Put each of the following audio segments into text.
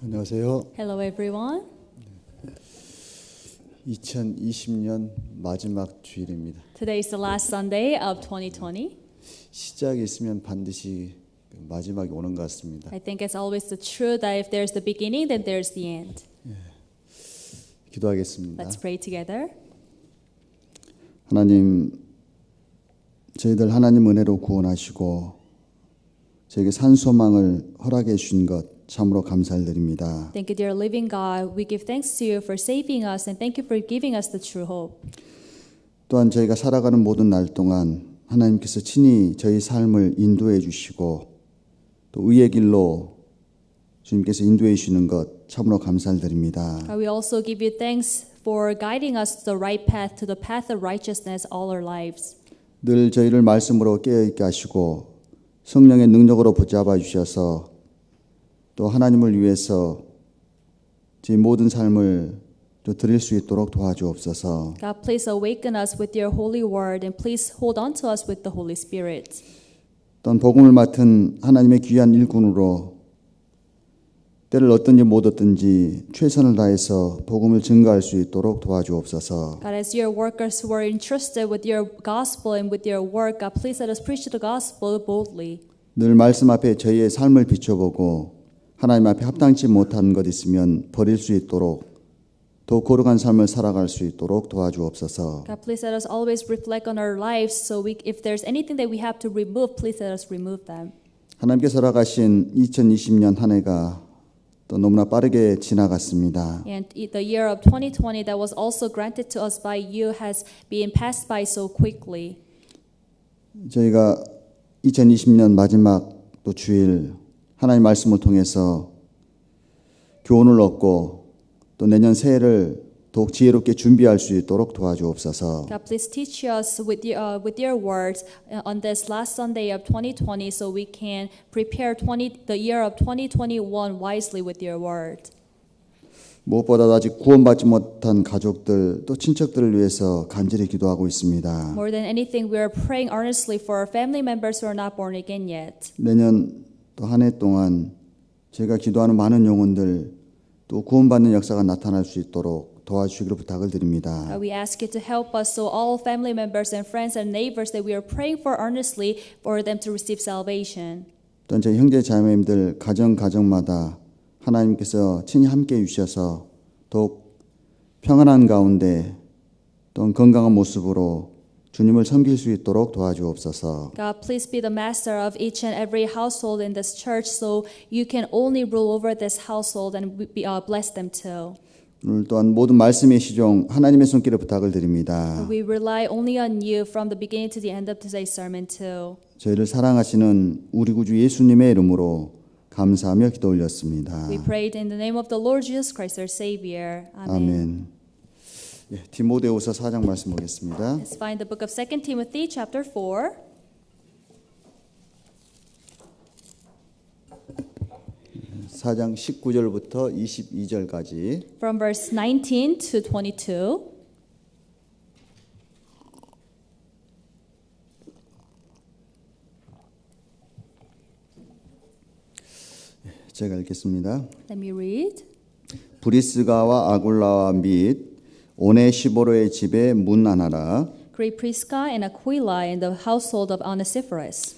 안녕하세요. Hello everyone. 2020년 마지막 주일입니다. Today is the last Sunday of 2020. 시작이 있으면 반드시 마지막이 오는 것 같습니다. I think it's always the truth that if there's the beginning, then there's the end. 기도하겠습니다. Let's pray together. 하나님, 저희들 하나님 은혜로 구원하시고 저에게 산 소망을 허락해 주신 것 참으로 감사드립니다. Thank you, dear living God. We give thanks to you for saving us and thank you for giving us the true hope. 또한 저희가 살아가는 모든 날 동안 하나님께서 친히 저희 삶을 인도해 주시고 또 의의 길로 주님께서 인도해 주시는 것 참으로 감사드립니다. God, we also give you thanks for guiding us to the right path, to the path of righteousness all our lives. 늘 저희를 말씀으로 깨어있게 하시고 성령의 능력으로 붙잡아 주셔서 또 하나님을 위해서 저희 모든 삶을 또 드릴 수 있도록 도와주옵소서. God, please awaken us with your holy word and please hold on to us with the Holy Spirit. 또한 복음을 맡은 하나님의 귀한 일꾼으로 때를 얻든지 못 얻든지 최선을 다해서 복음을 증거할 수 있도록 도와주옵소서. God, as your workers who are entrusted with your gospel and with your work, God, please let us preach the gospel boldly. 늘 말씀 앞에 저희의 삶을 비춰보고 하나님 앞에 합당치 못한 것 있으면 버릴 수 있도록 더 거룩한 삶을 살아갈 수 있도록 도와주옵소서. God, please let us always reflect on our lives so if there's anything that we have to remove, please let us remove them. 하나님께서 허락하신 2020년 한 해가 또 너무나 빠르게 지나갔습니다. And the year of 2020 that was also granted to us by you has been passed by so quickly. 저희가 2020년 마지막 또 주일 하나님 말씀을 통해서 교훈을 얻고 또 내년 새해를 더욱 지혜롭게 준비할 수 있도록 도와주옵소서. God, please teach us with your words on this last Sunday of 2020 so we can prepare the year of 2021 wisely with your word. 무엇보다도 아직 구원받지 못한 가족들 또 친척들을 위해서 간절히 기도하고 있습니다. More than anything, we are praying earnestly for our family members who are not born again yet. 내년 또 한 해 동안 제가 기도하는 많은 영혼들 또 구원받는 역사가 나타날 수 있도록 도와주시기를 부탁을 드립니다. We ask you to help us so all family members and friends and neighbors that we are praying for earnestly for them to receive salvation. 또한 저희 형제 자매님들 가정마다 하나님께서 친히 함께 해주셔서 더욱 평안한 가운데 또 건강한 모습으로 주님을 섬길 수 있도록 도와주옵소서. God, please be the master of each and every household in this church so you can only rule over this household and bless them too. 오늘 또한 모든 말씀의 시종 하나님의 손길에 부탁을 드립니다. We rely only on you from the beginning to the end of today's sermon too. 저희를 사랑하시는 우리 구주 예수님의 이름으로 감사하며 기도 올렸습니다. We prayed in the name of the Lord Jesus Christ, our Savior. Amen. 아멘. 예, 디모데후서 4장 말씀 보겠습니다. Let's find the book of 2 Timothy chapter 4. 사장 19절부터 22절까지 From verse 19 to 22. 제가 읽겠습니다. Let me read. 브리스가와 아굴라와 및 오네시보로의 집에 문안하라. Greet Prisca and Aquila in the household of Onesiphorus.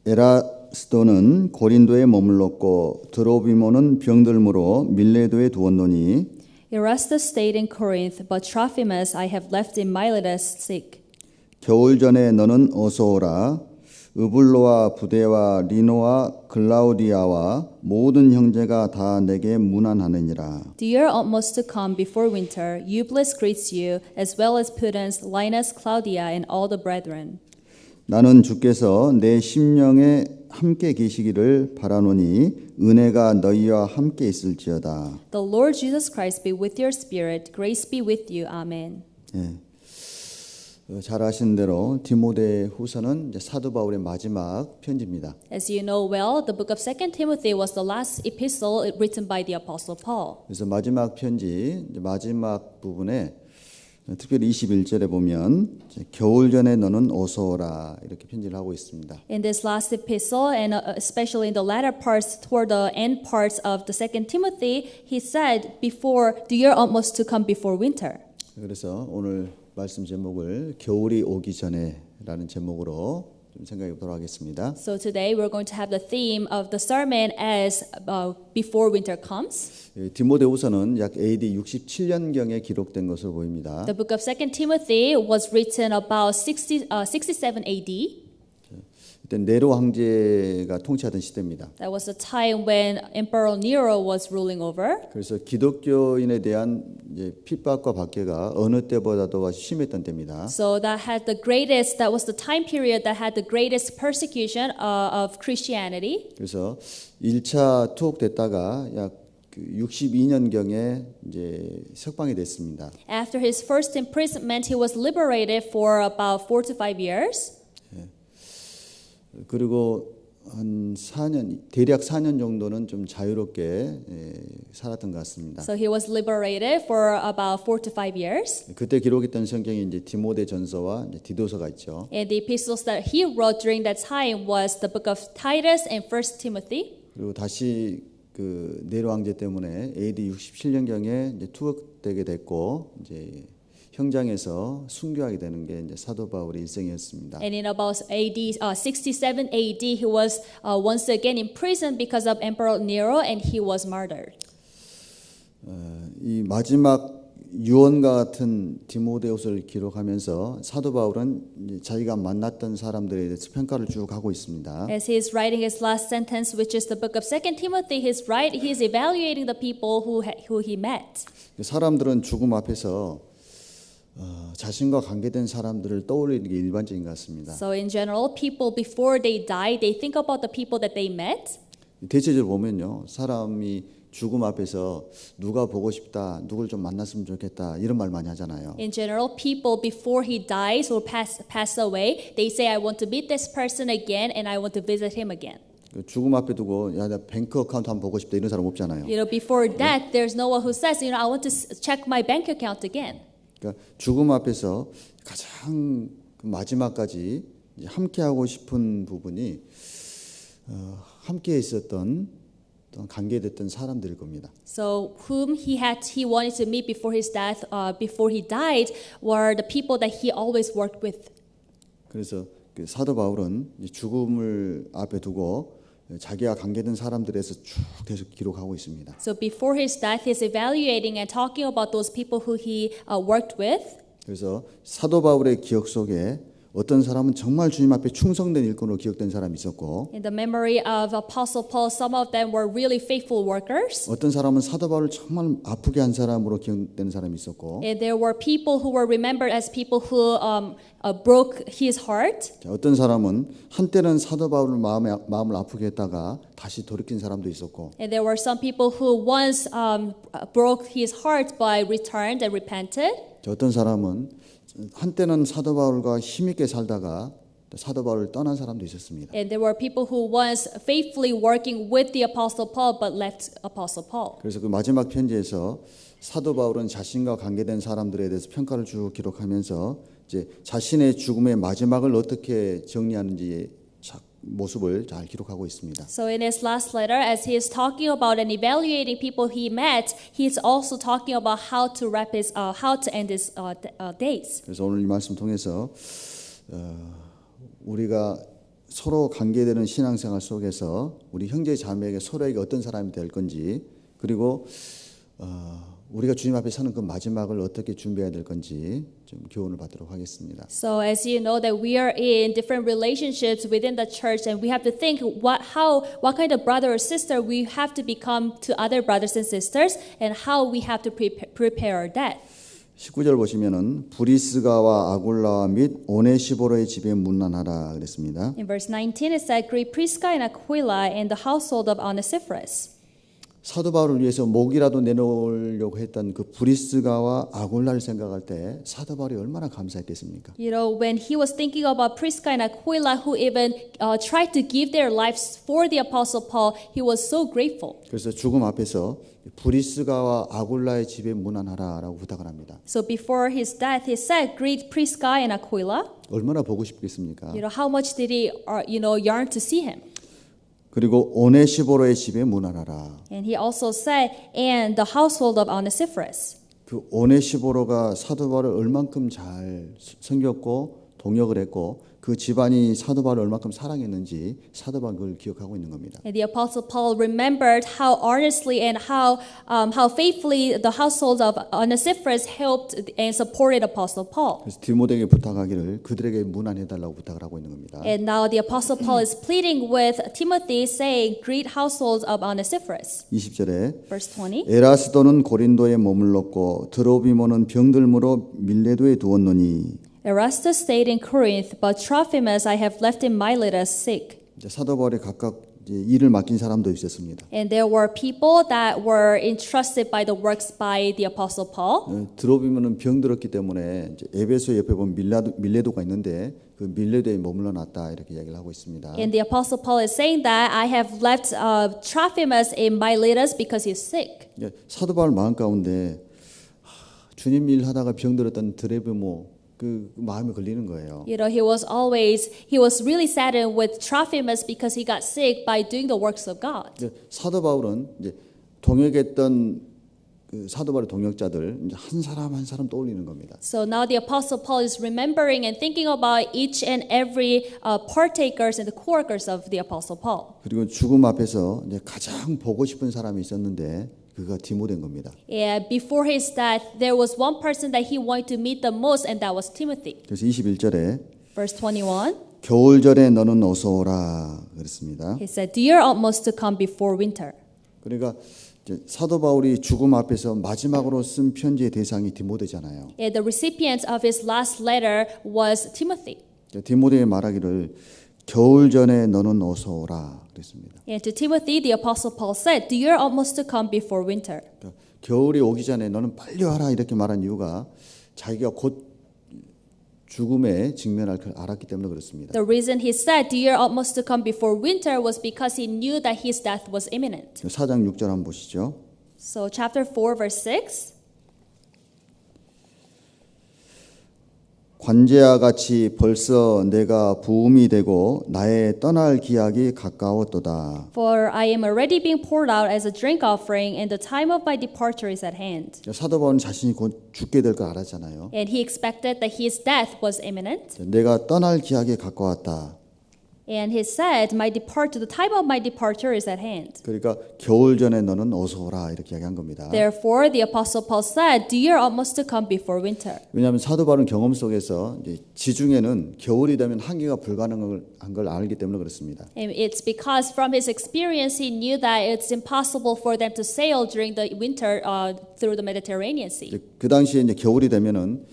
에라스도는 고린도에 머물렀고 드로비모는 병들므로 밀레도에 두었노니 Erastus stayed in Corinth, but Trophimus I have left in Miletus sick. 겨울 전에 너는 어서 오라. 으블로와 부데와 리노와 클라우디아와 모든 형제가 다 내게 문안하느니라. The year almost to come before winter, Eubulus greets you, as well as Pudens, Linus, Claudia, and all the brethren. 나는 주께서 내 심령에 함께 계시기를 바라노니 은혜가 너희와 함께 있을지어다. The Lord Jesus Christ be with your spirit. Grace be with you. Amen. 예. 잘 아시는 대로 디모데후서는 이제 사도 바울의 마지막 편지입니다. As you know well, the book of 2 Timothy was the last epistle written by the Apostle Paul. 그래서 마지막 편지 마지막 부분에 특별히 21절에 보면 겨울 전에 너는 어서 오라 이렇게 편지를 하고 있습니다. In this last epistle, and especially in the latter parts, toward the end parts of the Second Timothy, he said, "Before the year almost to come before winter." 그래서 오늘 말씀 제목을 겨울이 오기 전에라는 제목으로 좀 생각해 보도록 하겠습니다. So today we're going to have the theme of the sermon as before winter comes. 디모데후서는 약 AD 67년경에 기록된 것으로 보입니다. The book of Second Timothy was written about 67 AD. 그때 네로 황제가 통치하던 시대입니다. That was the time when Emperor Nero was ruling over. 그래서 기독교인에 대한 이제 핍박과 박해가 어느 때보다도 심했던 때입니다. So that was the time period that had the greatest persecution of Christianity. 그래서 1차 투옥됐다가 약 62년경에 이제 석방이 됐습니다. After his first imprisonment, he was liberated for about 4 to 5 years. 그리고 한 4년, 대략 4년 정도는 좀 자유롭게 살았던 것 같습니다. So he was liberated for about 4 to 5 years. 그때 기록했던 성경이 이제 디모데 전서와 이제 디도서가 있죠. And the epistles that he wrote during that time was the book of Titus and 1 Timothy. 그리고 다시 그 네로 황제 때문에 AD 67년경에 이제 투옥되게 됐고 이제 형장에서 순교하게 되는 게 이제 사도 바울의 일생이었습니다. And in about AD 67 AD, he was once again imprisoned because of Emperor Nero, and he was martyred. 이 마지막 유언과 같은 디모데후서를 기록하면서 사도 바울은 이제 자기가 만났던 사람들에 대해서 평가를 쭉 하고 있습니다. As he is writing his last sentence, which is the book of 2 Timothy, he is evaluating the people who he met. 사람들은 죽음 앞에서 자신과 관계된 사람들을 떠올리는 게 일반적인 것 같습니다. So in general, people before they die, they think about the people that they met. 대체적으로 보면요, 사람이 죽음 앞에서 누가 보고 싶다, 누굴 좀 만났으면 좋겠다 이런 말 많이 하잖아요. In general, people before he dies or pass away, they say, "I want to meet this person again, and I want to visit him again." 죽음 앞에 두고 야, 나 뱅크 어카운트 한번 보고 싶다 이런 사람 없잖아요. You know, before that, there's no one who says, "I want to check my bank account again." 그러니까 죽음 앞에서 가장 마지막까지 함께 하고 싶은 부분이 함께 있었던 관계됐던 사람들일 겁니다. So whom he wanted to meet before his death, before he died, were the people that he always worked with. 그래서 그 사도 바울은 죽음을 앞에 두고 자기와 관계된 사람들에서 쭉 계속 기록하고 있습니다. So before his death, he's evaluating and talking about those people who he worked with. 그래서 사도 바울의 기억 속에 어떤 사람은 정말 주님 앞에 충성된 일꾼으로 기억된 사람이 있었고, In the memory of Apostle Paul, some of them were really faithful workers. 어떤 사람은 사도 바울을 정말 아프게 한 사람으로 기억되는 사람이 있었고, And there were people who were remembered as people who broke his heart. 어떤 사람은 한때는 사도 바울을 마음을 아프게 했다가 다시 돌이킨 사람도 있었고, And there were some people who once broke his heart but returned and repented. 어떤 사람은 한때는 사도 바울과 힘있게 살다가 사도 바울을 떠난 사람도 있었습니다. And there were people who once faithfully working with the Apostle Paul but left Apostle Paul. 그래서 그 마지막 편지에서 사도 바울은 자신과 관계된 사람들에 대해서 평가를 쭉 기록하면서 이제 자신의 죽음의 마지막을 어떻게 정리하는지 모습을 잘 기록하고 있습니다. So in his last letter, as he is talking about and evaluating people he met, he is also talking about how to end his days. 그래서 오늘 이 말씀 통해서 우리가 서로 관계되는 신앙생활 속에서 우리 형제 자매에게 서로에게 어떤 사람이 될 건지, 그리고 우리가 주님 앞에 서는 그 마지막을 어떻게 준비해야 될 건지 좀 교훈을 받도록 하겠습니다. So as you know that we are in different relationships within the church, and we have to think what kind of brother or sister we have to become to other brothers and sisters, and how we have to prepare our death. 19절 보시면은 브리스가와 아굴라와 및 오네시보로의 집에 문안하라 그랬습니다. In verse 19 it said, "Greet Prisca and Aquila and the household of Onesiphorus." 사도 바울을 위해서 목이라도 내놓으려고 했던 그 브리스가와 아굴라를 생각할 때 사도 바울이 얼마나 감사했겠습니까? You know, when he was thinking about Prisca and Aquila, who even tried to give their lives for the Apostle Paul, he was so grateful. 그래서 죽음 앞에서 브리스가와 아굴라의 집에 문안하라라고 부탁을 합니다. So before his death, he said, "Greet Prisca and Aquila." 얼마나 보고 싶겠습니까? You know, how much did he, yearn to see him? 그리고 오네시보로의 집에 문안하라. And he also said, "And the household of Onesiphorus." 그 오네시보로가 사도 바울을 얼만큼 잘 섬겼고 동역을 했고 그 집안이 사도 바울을 얼만큼 사랑했는지 사도 바울은 그걸 기억하고 있는 겁니다. And the Apostle Paul remembered how earnestly and how faithfully the household of Onesiphorus helped and supported Apostle Paul. 그래서 디모데에게 부탁하기를 그들에게 문안해달라고 부탁을 하고 있는 겁니다. And now the Apostle Paul is pleading with Timothy, saying, "Greet households of Onesiphorus." 20절에 Verse 20. 에라스도는 고린도에 머물렀고 드로비모는 병들므로 밀레도에 두었노니 Erastus stayed in Corinth, but Trophimus I have left in Miletus sick. 이제 사도 바울이 각각 이제 일을 맡긴 사람도 있었습니다. And there were people that were entrusted by the works by the Apostle Paul. 드로비모는 병들었기 때문에 이제 에베소 옆에 보면 밀레도가 있는데 그 밀레도에 머물러 놨다 이렇게 이야기를 하고 있습니다. And the Apostle Paul is saying that I have left Trophimus in Miletus because he's sick. 이제 사도 바울 마음 가운데 주님 일 하다가 병들었던 드로비모 그 마음에 걸리는 거예요. You know, he was really saddened with Trophimus because he got sick by doing the works of God. 이제 사도 바울은 이제 동역했던 그 사도 바울의 동역자들 이제 한 사람 한 사람 떠올리는 겁니다. So now the Apostle Paul is remembering and thinking about each and every partakers and the co-workers of the Apostle Paul. 그리고 죽음 앞에서 이제 가장 보고 싶은 사람이 있었는데 그가 디모데인 겁니다. And before his death, there was one person that he wanted to meet the most, and that was Timothy. 그래서 21절에 Verse 21, 겨울절에 너는 어서 오라 그랬습니다. he said, "Do your utmost to come before winter." 그러니까 이제 사도 바울이 죽음 앞에서 마지막으로 쓴 편지의 대상이 디모데잖아요. And the recipient of his last letter was Timothy. 디모데에 말하기를 겨울 전에 너는 어서 오라 그랬습니다. And to Timothy, the Apostle Paul said, "Do your utmost to come before winter." 그러니까 겨울이 오기 전에 너는 빨리 와라 이렇게 말한 이유가 자기가 곧 죽음에 직면할 걸 알았기 때문에 그렇습니다. The reason he said, "Do your utmost to come before winter," was because he knew that his death was imminent. 4장 6절 한번 보시죠. So chapter 4, verse 6. 관제와 같이 벌써 내가 부음이 되고 나의 떠날 기약이 가까웠도다. For I am already being poured out as a drink offering, and the time of my departure is at hand. 사도 바울은 자신이 곧 죽게 될 걸 알았잖아요. And he expected that his death was imminent. 내가 떠날 기약이 가까웠다. And he said, the time of my departure is at hand. 그러니까 겨울 전에 너는 어서 오라 이렇게 이야기한 겁니다. Therefore, the Apostle Paul said, "Do your utmost to come before winter." 왜냐하면 사도 바울은 경험 속에서 이제 지중해는 겨울이 되면 항해가 불가능한 걸 알기 때문에 그렇습니다. And it's because from his experience, he knew that it's impossible for them to sail during the winter through the Mediterranean Sea. 그 당시에 이제 겨울이 되면은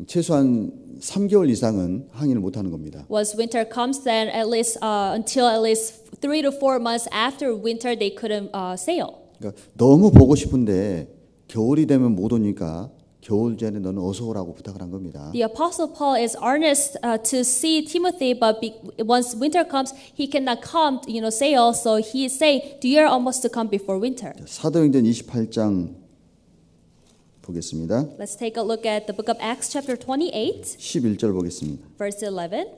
최소한 3개월 이상은 항해를 못 하는 겁니다. Once winter comes, then until at least 3 to 4 months after winter, they couldn't sail. 그러니까 너무 보고 싶은데 겨울이 되면 못 오니까 겨울 전에 너는 어서 오라고 부탁을 한 겁니다. The Apostle Paul is earnest to see Timothy, but once winter comes, he cannot come, sail. So he is saying, "Do your utmost to come before winter." 사도행전 28장 보겠습니다. Let's take a look at the book of Acts, chapter 28, 11절 보겠습니다. verse 11.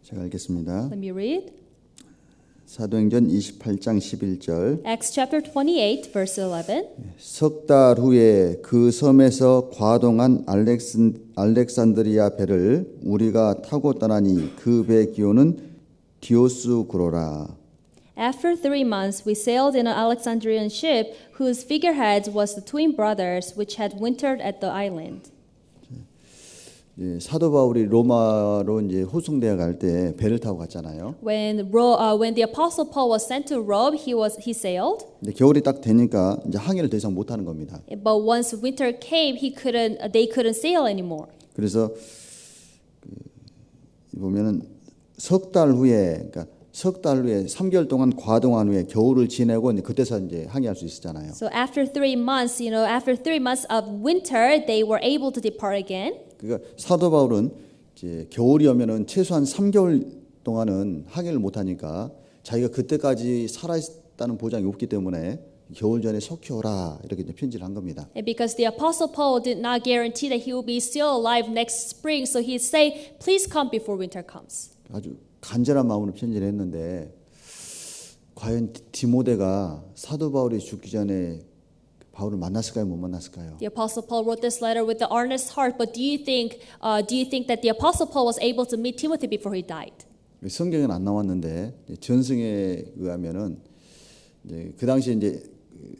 제가 읽겠습니다. Let me read. 사도행전 28장 11절 Acts chapter 28, verse 11. 석 달 후에 그 섬에서 과동한 알렉산드리아 배를 우리가 타고 떠나니 그 배 기호는 디오스구로라. After 3 months, we sailed in an Alexandrian ship whose figurehead was the twin brothers which had wintered at the island. 사도 바울이 로마로 이제 호송되어 갈 때 배를 타고 갔잖아요. When the Apostle Paul was sent to Rome, he sailed. 근데 겨울이 딱 되니까 이제 항해를 더 이상 못 하는 겁니다. But once winter came, they couldn't sail anymore. 그래서 보면은 석 달 후에, 그러니까 석 달 후에 3개월 동안 과동한 후에 겨울을 지내고 이제 그때서 이제 항해할 수 있었잖아요. So after 3 months, after 3 months of winter, they were able to depart again. 그러니까 사도 바울은 이제 겨울이 오면은 최소한 3개월 동안은 항해를 못 하니까 자기가 그때까지 살아 있다는 보장이 없기 때문에 겨울 전에 속히 오라 이렇게 이제 편지를 한 겁니다. And because the Apostle Paul did not guarantee that he will be still alive next spring, so he say, "Please come before winter comes." 아주 간절한 마음으로 편지를 했는데 과연 디모데가 사도 바울이 죽기 전에 바울을 만났을까요, 못 만났을까요? The Apostle Paul wrote this letter with the earnest heart, but do you think that the Apostle Paul was able to meet Timothy before he died? 성경에는 안 나왔는데 전승에 의하면은 이제 그 당시에 이제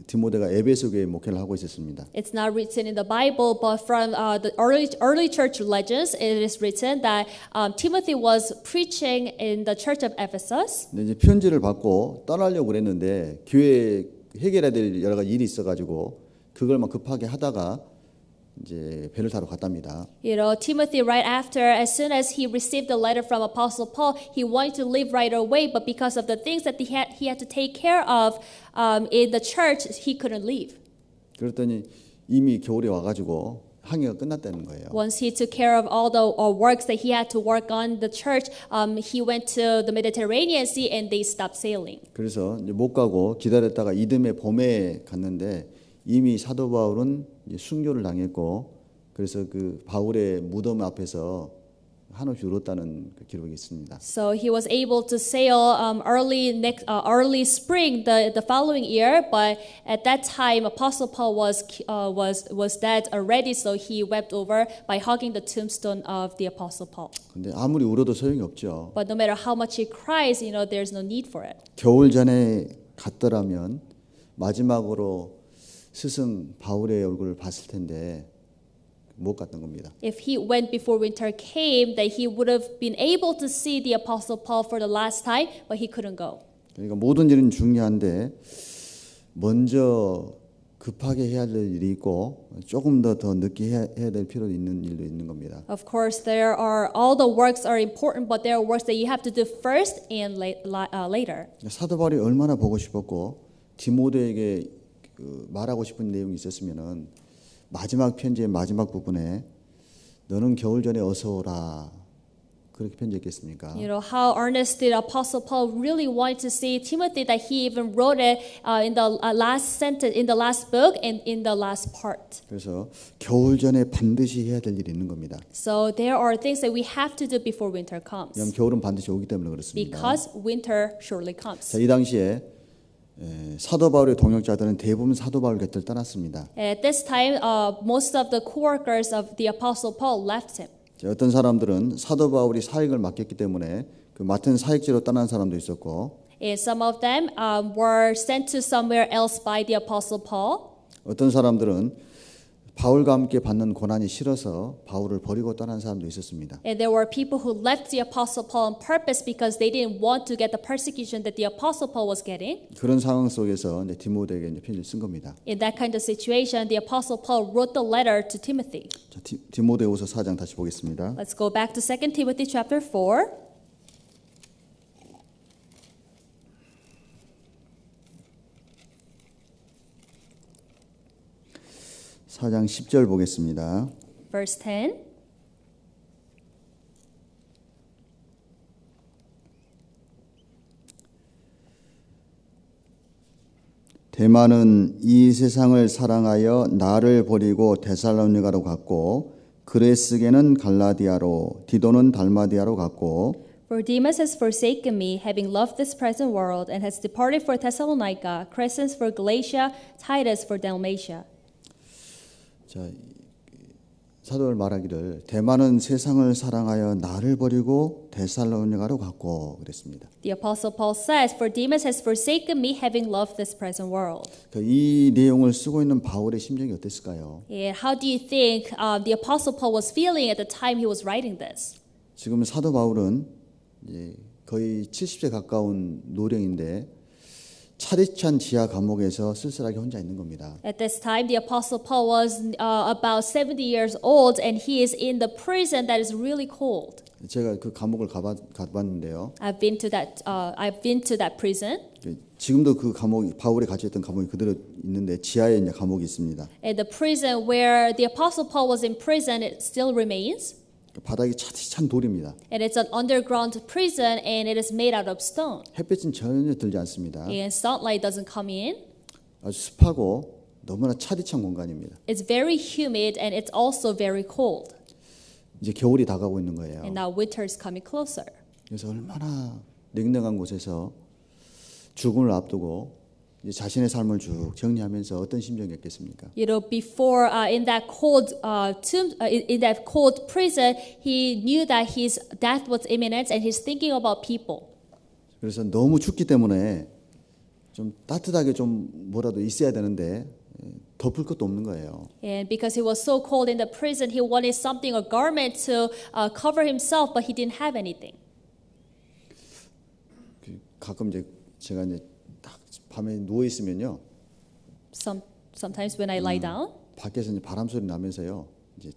디모데가 에베소 교회에 목회를 하고 있었습니다. It's not written in the Bible, but from the early church legends, it is written that Timothy was preaching in the church of Ephesus. 근데 이제 편지를 받고 떠나려고 그랬는데 교회에 해결해야 될 여러 가지 일이 있어가지고 그걸만 급하게 하다가 이제 배를 타러 갔답니다. Timothy right after, as soon as he received the letter from Apostle Paul, he wanted to leave right away, but because of the things that he had to take care of in the church, he couldn't leave. 그랬더니 이미 겨울에 와가지고 항해가 끝났다는 거예요. Once he took care of all the works that he had to work on the church, he went to the Mediterranean Sea and they stopped sailing. 그래서 이제 못 가고 기다렸다가 이듬해 봄에 갔는데 이미 사도 바울은 이제 순교를 당했고 그래서 그 바울의 무덤 앞에서 한없이 울었다는 그 기록이 있습니다. So he was able to sail early spring the following year, but at that time Apostle Paul was dead already, so he wept over by hugging the tombstone of the Apostle Paul. 근데 아무리 울어도 소용이 없죠. But no matter how much he cries, there's no need for it. 겨울 전에 갔더라면 마지막으로 스승 바울의 얼굴을 봤을 텐데 못 갔던 겁니다. If he went before winter came, that he would have been able to see the Apostle Paul for the last time, but he couldn't go. 그러니까 모든 일은 중요한데 먼저 급하게 해야 될 일이 있고 조금 더 늦게 해야 될 필요도 있는 일도 있는 겁니다. Of course, all the works are important, but there are works that you have to do first and later. 사도 바울이 얼마나 보고 싶었고 디모데에게 말하고 싶은 내용이 있었으면은 마지막 편지의 마지막 부분에 너는 겨울 전에 어서 오라 그렇게 편지했겠습니까? How earnest did Apostle Paul really want to see Timothy that he even wrote it in the last sentence, in the last book, and in the last part. 그래서 겨울 전에 반드시 해야 될 일이 있는 겁니다. So there are things that we have to do before winter comes. 왜냐하면 겨울은 반드시 오기 때문에 그렇습니다. Because winter surely comes. 자, 이 당시에 사도 바울의 동역자들은 대부분 사도 바울 곁을 떠났습니다. At this time, most of the co-workers of the Apostle Paul left him. 자, 어떤 사람들은 사도 바울이 사역을 맡겼기 때문에 그 맡은 사역지로 떠난 사람도 있었고, And some of them were sent to somewhere else by the Apostle Paul. 어떤 사람들은 바울과 함께 받는 고난이 싫어서 바울을 버리고 떠난 사람도 있었습니다. And there were people who left the Apostle Paul on purpose because they didn't want to get the persecution that the Apostle Paul was getting. 그런 상황 속에서 이제 디모데에게 이제 편지를 쓴 겁니다. In that kind of situation, the Apostle Paul wrote the letter to Timothy. 자, 디모데후서 4장 다시 보겠습니다. Let's go back to 2 Timothy chapter 4. 4장 10절 보겠습니다. Verse 10. 데마는 이 세상을 사랑하여 나를 버리고 데살로니가로 갔고 그레스게는 갈라디아로 디도는 달마디아로 갔고 For Demas has forsaken me, having loved this present world, and has departed for Thessalonica, Crescens for Galatia, Titus for Dalmatia. 자, 사도를 말하기를 대만은 세상을 사랑하여 나를 버리고 데살로니가로 갔고 그랬습니다. The Apostle Paul says, "For Demas has forsaken me, having loved this present world." 이 내용을 쓰고 있는 바울의 심정이 어땠을까요? And how do you think the Apostle Paul was feeling at the time he was writing this? 지금 사도 바울은 이제 거의 70세 가까운 노령인데 차디찬 지하 감옥에서 쓸쓸하게 혼자 있는 겁니다. At this time, the Apostle Paul was about 70 years old, and he is in the prison that is really cold. 제가 그 감옥을 가봤는데요. I've been to that prison. 지금도 그 감옥 바울이 갇혀있던 감옥이 그대로 있는데 지하에 이제 감옥이 있습니다. And the prison where the Apostle Paul was in prison, it still remains. 바닥이 차디찬 돌입니다. And it's an underground prison, and it is made out of stone. 햇빛은 전혀 들지 않습니다. And sunlight doesn't come in. 아주 습하고 너무나 차디찬 공간입니다. It's very humid, and it's also very cold. 이제 겨울이 다가오고 있는 거예요. And now winter is coming closer. 그래서 얼마나 냉랭한 곳에서 죽음을 앞두고 이제 자신의 삶을 쭉 정리하면서 어떤 심정이었겠습니까? You know, before in that cold in that cold prison, he knew that his death was imminent, and he's thinking about people. 그래서 너무 춥기 때문에 좀 따뜻하게 좀 뭐라도 있어야 되는데 덮을 것도 없는 거예요. And because he was so cold in the prison, he wanted something, a garment to cover himself, but he didn't have anything. 가끔 이제 제가 이제 딱 밤에 누워 있으면요. Sometimes when I lie down, 밖에서 이제 바람 소리 나면서요. 이제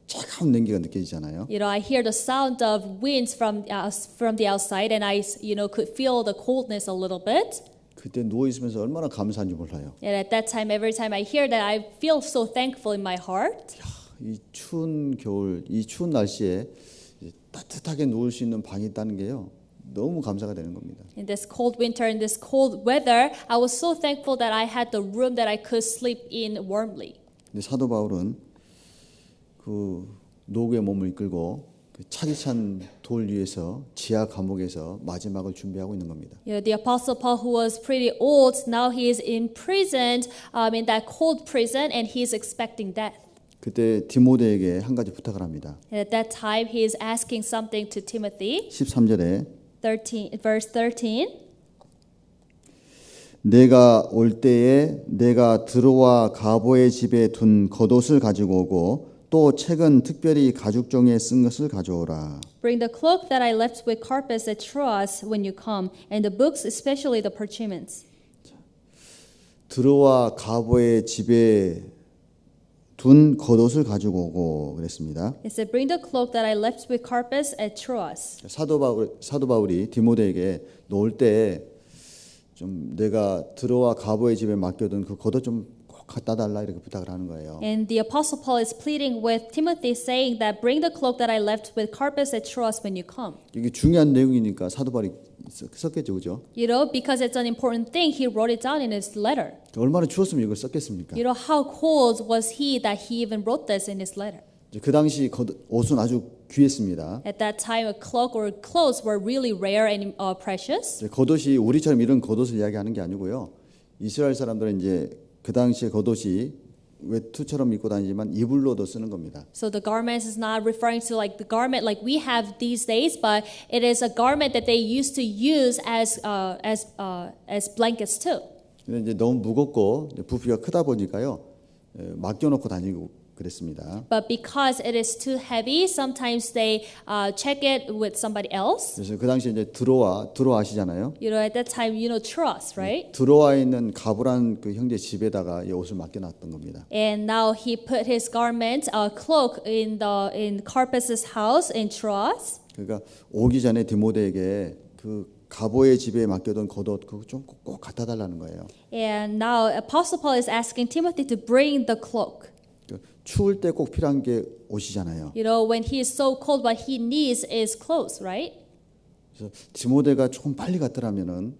차가운 냉기가 느껴지잖아요. you know, I hear the sound of winds from the outside, and I, could feel the coldness a little bit. 그때 누워 있으면서 얼마나 감사한지 몰라요. And at that time, every time I hear that, I feel so thankful in my heart. 이 추운 겨울, 이 추운 날씨에 따뜻하게 누울 수 있는 방이 있다는 게요. 너무 감사가 되는 겁니다. In this cold winter, in this cold weather, I was so thankful that I had the room that I could sleep in warmly. 근데 사도 바울은 그 노구의 몸을 이끌고 그 차디찬 돌 위에서 지하 감옥에서 마지막을 준비하고 있는 겁니다. You know, the Apostle Paul, who was pretty old, now he is imprisoned in that cold prison, and he is expecting death. 그때 디모데에게 한 가지 부탁을 합니다. And at that time, he is asking something to Timothy. 13절에 Verse 13. 내가 올 때에 내가 드로와 가보의 집에 둔 겉옷을 가지고 오고 또 책은 특별히 가죽종이에 쓴 것을 가져오라. Bring the cloak that I left with Carpus at Troas when you come, and the books, especially the parchments. 드로와 가보의 집에 둔 겉옷을 가지고 오고 그랬습니다. It said, "Bring the cloak that I left with Carpus at Troas." 사도 바울이 디모데에게 너 올 때 좀 내가 드로와 가보의 집에 맡겨둔 그 겉옷 좀 꼭 갖다 달라 이렇게 부탁을 하는 거예요. And the Apostle Paul is pleading with Timothy, saying that bring the cloak that I left with Carpus at Troas when you come. 이게 중요한 내용이니까 사도 바울이 썼겠죠, 그죠? You know, because it's an important thing, he wrote it down in his letter. 얼마나 추웠으면 이걸 썼겠습니까? You know, how cold was he that he even wrote this in his letter? 그 당시 옷은 아주 귀했습니다. At that time, a cloak or clothes were really rare and precious. 겉옷이 우리처럼 이런 겉옷을 이야기하는 게 아니고요. 이스라엘 사람들은 이제 그 당시에 겉옷이 외투처럼 입고 다니지만 이불로도 쓰는 겁니다. So the garments is not referring to like the garment like we have these days, but it is a garment that they used to use as blankets too. 근데 이제 너무 무겁고 부피가 크다 보니까요. 맡겨놓고 다니고 그랬습니다. But because it is too heavy, sometimes they check it with somebody else. 그래서 그 당시에 이제 드로아 아시잖아요. You know, at that time, you know, Troas, right? 드로아에 있는 가브란 그 형제 집에다가 이 옷을 맡겨놨던 겁니다. And now he put his garment, cloak, in Carpus's house in Troas. 그러니까 오기 전에 디모데에게 그 가보의 집에 맡겨둔 겉옷 그거 좀 꼭 갖다 달라는 거예요. And now Apostle Paul is asking Timothy to bring the cloak. 추울 때 꼭 필요한 게 옷이잖아요. You know, when he is so cold, what he needs is clothes, right? 그래서 디모데가 조금 빨리 갔더라면은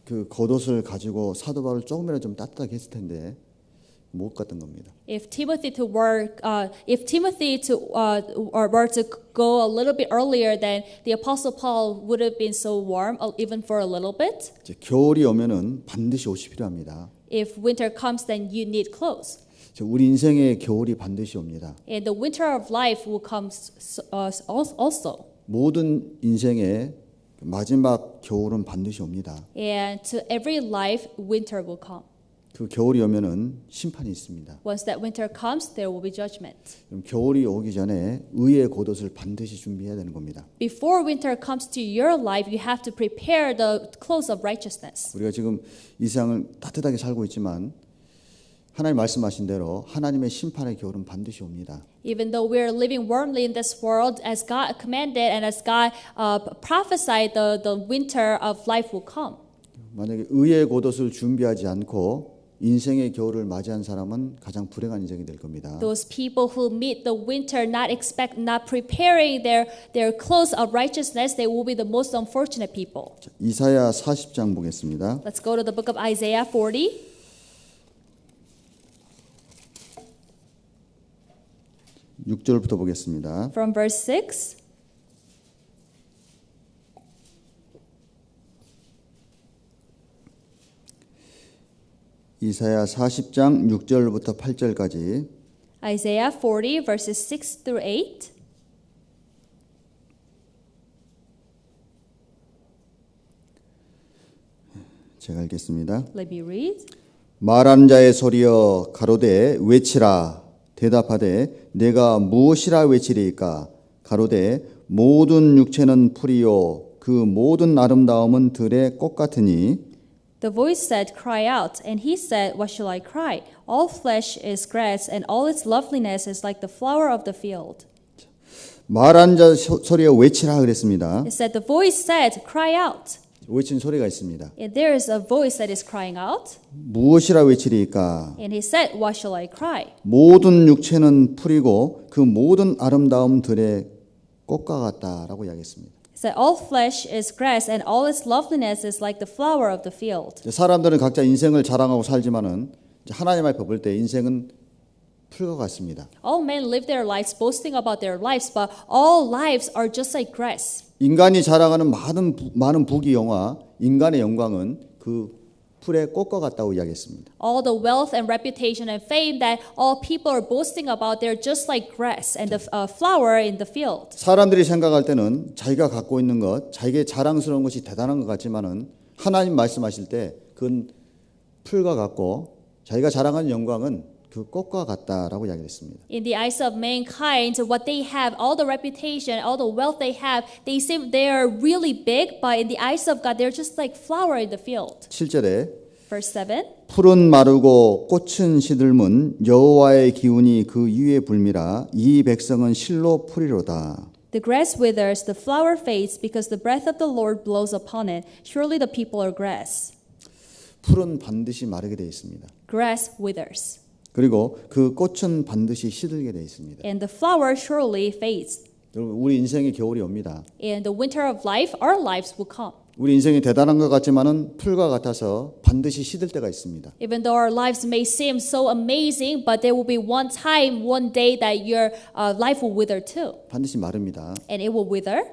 그 겉옷을 가지고 사도 바울 조금이라도 좀 따뜻하게 했을 텐데 못 갔던 겁니다. If Timothy were to go a little bit earlier, then the Apostle Paul would have been so warm, even for a little bit. 이제 겨울이 오면은 반드시 옷이 필요합니다. If winter comes, then you need clothes. 우리 인생의 겨울이 반드시 옵니다. And the winter of life will come also. 모든 인생의 마지막 겨울은 반드시 옵니다. And to every life, winter will come. 그 겨울이 오면은 심판이 있습니다. Once that winter comes, there will be judgment. 그럼 겨울이 오기 전에 의의 겉옷을 반드시 준비해야 되는 겁니다. Before winter comes to your life, you have to prepare the clothes of righteousness. 우리가 지금 이 세상을 따뜻하게 살고 있지만 하나님 말씀하신 대로 하나님의 심판의 겨울은 반드시 옵니다. Even though we're living warmly in this world, as God commanded and as God prophesied, the winter of life will come. 만약에 의의 겉옷을 준비하지 않고 인생의 겨울을 맞이한 사람은 가장 불행한 인생이 될 겁니다. Those people who meet the winter not preparing their clothes of righteousness, they will be the most unfortunate people. 이사야 40장 보겠습니다. Let's go to the book of Isaiah 40. 6절부터 보겠습니다. From verse 6. 이사야 40장 6절부터 8절까지 Isaiah 40 verses 6 through 8. 제가 읽겠습니다. Let me read. 말하는 자의 소리여 가로되 외치라 대답하되 내가 무엇이라 외치리이까 가로되 모든 육체는 풀이요 그 모든 아름다움은 들의 꽃 같으니 The voice said, "Cry out." And he said, "What shall I cry? All flesh is grass, and all its loveliness is like the flower of the field." 말하는 자 소리여 외치라 그랬습니다. It said, the voice said, "Cry out." 외친 소리가 있습니다. And there is a voice that is crying out. 무엇이라 외치리이까 And he said, "What shall I cry?" 모든 육체는 풀이고 그 모든 아름다움 들의 꽃과 같다라고 이야기했습니다. It said, "All flesh is grass, and all its loveliness is like the flower of the field." 사람들은 각자 인생을 자랑하고 살지만은 하나님 앞에 볼 때 인생은 풀과 같습니다. All men live their lives boasting about their lives, but all lives are just like grass. 인간이 자랑하는 많은 부귀 영화, 인간의 영광은 그 풀의 꽃과 같다고 이야기했습니다. All the wealth and reputation and fame that all people are boasting about, they're just like grass and the flower in the field. 사람들이 생각할 때는 자기가 갖고 있는 것, 자기의 자랑스러운 것이 대단한 것 같지만은 하나님 말씀하실 때 그건 풀과 같고 자기가 자랑하는 영광은 그 꽃과 같다라고 이야기했습니다. In the eyes of mankind, what they have, all the reputation, all the wealth they have, they seem they are really big, but in the eyes of God, they're just like flower in the field. 7절에 Verse 7. 풀은 마르고 꽃은 시들문 여호와의 기운이 그 위에 불미라 이 백성은 실로 풀이로다. The grass withers, the flower fades, because the breath of the Lord blows upon it. Surely the people are grass. 풀은 반드시 마르게 되어 있습니다. Grass withers, 그리고 그 꽃은 반드시 시들게 되어 있습니다. and the flower surely fades. 여러분 우리 인생의 겨울이 옵니다. In the winter of life, our lives will come. 우리 인생이 대단한 것 같지만은 풀과 같아서 반드시 시들 때가 있습니다. Even though our lives may seem so amazing, but there will be one time, one day that your life will wither too. 반드시 마릅니다. And it will wither.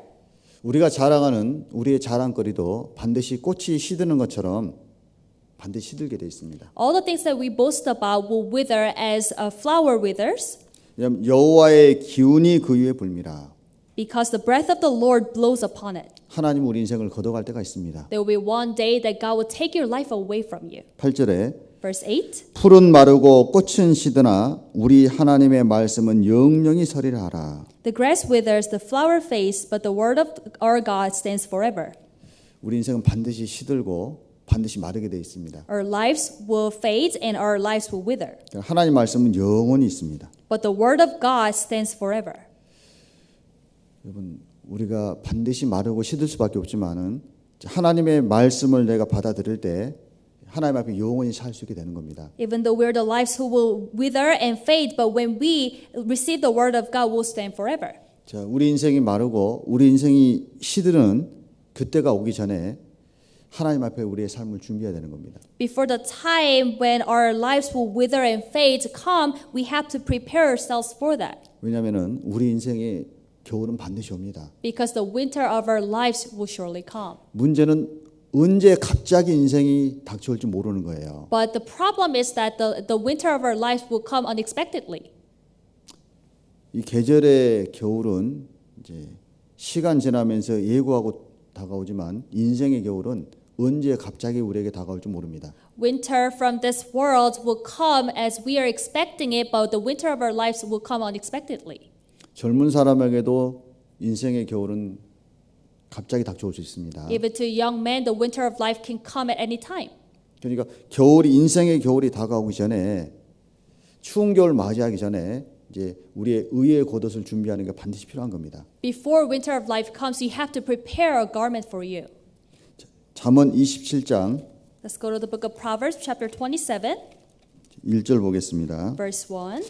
우리가 자랑하는 우리의 자랑거리도 반드시 꽃이 시드는 것처럼 반드시 시들게 되어 있습니다. All the things that we boast about will wither as a flower withers, 왜냐하면 여호와의 기운이 그 위에 불미라. because the breath of the Lord blows upon it. 하나님 우리 인생을 걷어갈 때가 있습니다. There will be one day that God will take your life away from you. 8절에 Verse 8. 풀은 마르고 꽃은 시드나 우리 하나님의 말씀은 영영이 서리라 하라. The grass withers, the flower fades, but the word of our God stands forever. 우리 인생은 반드시 시들고 반드시 마르게 되어 있습니다. Our lives will fade and our lives will wither. 하나님 말씀은 영원히 있습니다. But the word of God stands forever. 여러분 우리가 반드시 마르고 시들 수밖에 없지만은 하나님의 말씀을 내가 받아들일 때 하나님 앞에 영원히 살 수 있게 되는 겁니다. Even though we're the lives who will wither and fade, but when we receive the word of God, we'll stand forever. 자, 우리 인생이 마르고 우리 인생이 시드는 그때가 오기 전에 하나님 앞에 우리의 삶을 준비해야 되는 겁니다. Before the time when our lives will wither and fade come, we have to prepare ourselves for that. 왜냐하면은 우리 인생의 겨울은 반드시 옵니다. Because the winter of our lives will surely come. 문제는 언제 갑자기 인생이 닥쳐올지 모르는 거예요. But the problem is that the winter of our lives will come unexpectedly. 이 계절의 겨울은 이제 시간 지나면서 예고하고 다가오지만 인생의 겨울은 언제 갑자기 우리에게 다가올지 모릅니다. Winter from this world will come as we are expecting it, but the winter of our lives will come unexpectedly. 젊은 사람에게도 인생의 겨울은 갑자기 닥쳐올 수 있습니다. Even to young men, the winter of life can come at any time. 그러니까 겨울이 인생의 겨울이 다가오기 전에 추운 겨울 맞이하기 전에 이제 우리의 의의 겉옷을 준비하는 게 반드시 필요한 겁니다. Before winter of life comes, you have to prepare a garment for you. 잠언 27장 Let's go to the book of Proverbs, chapter 27, 1절 보겠습니다. verse 1.